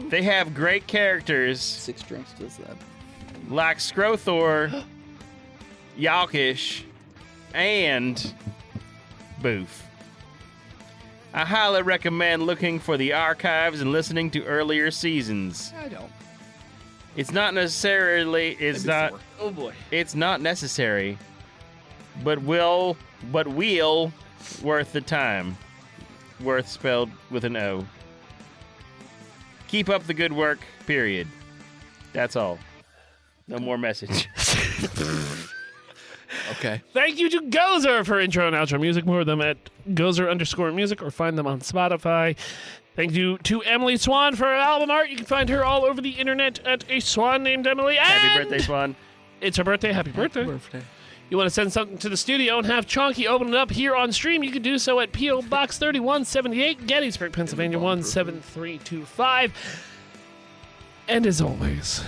Speaker 3: They have great characters
Speaker 4: 6 drinks does that.
Speaker 3: like Scrothor, Yawkish, and Boof. I highly recommend looking for the archives and listening to earlier seasons.
Speaker 4: I don't.
Speaker 3: It's not necessarily
Speaker 7: Oh boy.
Speaker 3: it's not necessary, but will worth the time. Worth spelled with an O. Keep up the good work, period. That's all. No more message.
Speaker 4: Okay.
Speaker 7: Thank you to Gozer for intro and outro music. More of them at Gozer_music or find them on Spotify. Thank you to Emily Swan for her album art. You can find her all over the internet at a swan named Emily.
Speaker 3: Happy
Speaker 7: And
Speaker 3: birthday, Swan.
Speaker 7: it's her birthday. Happy birthday. You want to send something to the studio and have Chonky open it up here on stream, you can do so at P.O. Box 3178, Gettysburg, Pennsylvania 17325. And as always,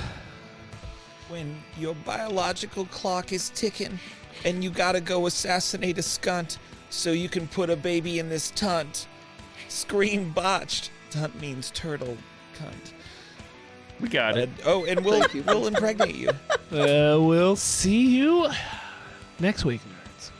Speaker 5: When your biological clock is ticking and you gotta go assassinate a skunt so you can put a baby in this tunt, scream botched. Tunt means turtle, cunt.
Speaker 3: We got it.
Speaker 5: And we'll impregnate you.
Speaker 7: we'll see you next week, nerds.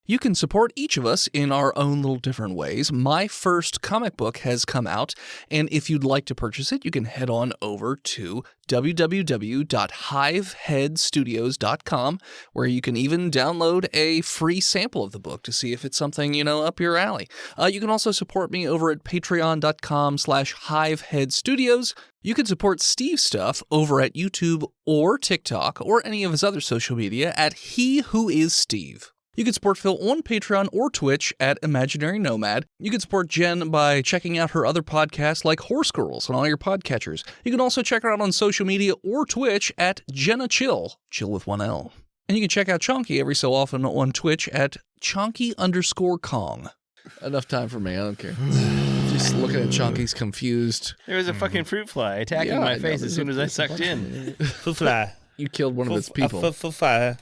Speaker 4: You can support each of us in our own little different ways. My first comic book has come out, and if you'd like to purchase it, you can head on over to www.hiveheadstudios.com, where you can even download a free sample of the book to see if it's something, up your alley. You can also support me over at patreon.com/hiveheadstudios. You can support Steve's stuff over at YouTube or TikTok or any of his other social media at He Who Is Steve. You can support Phil on Patreon or Twitch at Imaginary Nomad. You can support Jen by checking out her other podcasts like Horse Girls on all your podcatchers. You can also check her out on social media or Twitch at Jenna Chill with one L. And you can check out Chonky every so often on Twitch at Chonky_Kong. Enough time for me, I don't care. Just looking at Chonky's confused.
Speaker 3: There was a fucking fruit fly attacking my face as soon as I sucked in.
Speaker 5: Foo fly.
Speaker 4: You killed one of its people.
Speaker 5: Foo fly.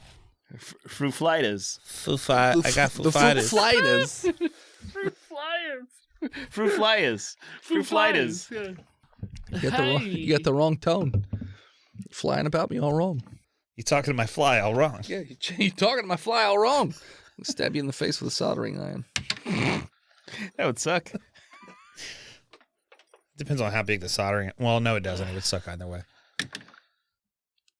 Speaker 3: Fruit flightas.
Speaker 5: Foo fly. I got foo
Speaker 4: The
Speaker 5: fighters.
Speaker 4: flighters.
Speaker 7: Fruit flyers.
Speaker 3: Fruit flyers. Fruit flytas.
Speaker 7: Yeah.
Speaker 4: You got the wrong tone. You're flying about me all wrong.
Speaker 5: You talking to my fly all wrong.
Speaker 4: Yeah, you're talking to my fly all wrong. I'll stab you in the face with a soldering iron.
Speaker 3: That would suck.
Speaker 5: Depends on how big the soldering. Well, no, it doesn't. It would suck either way.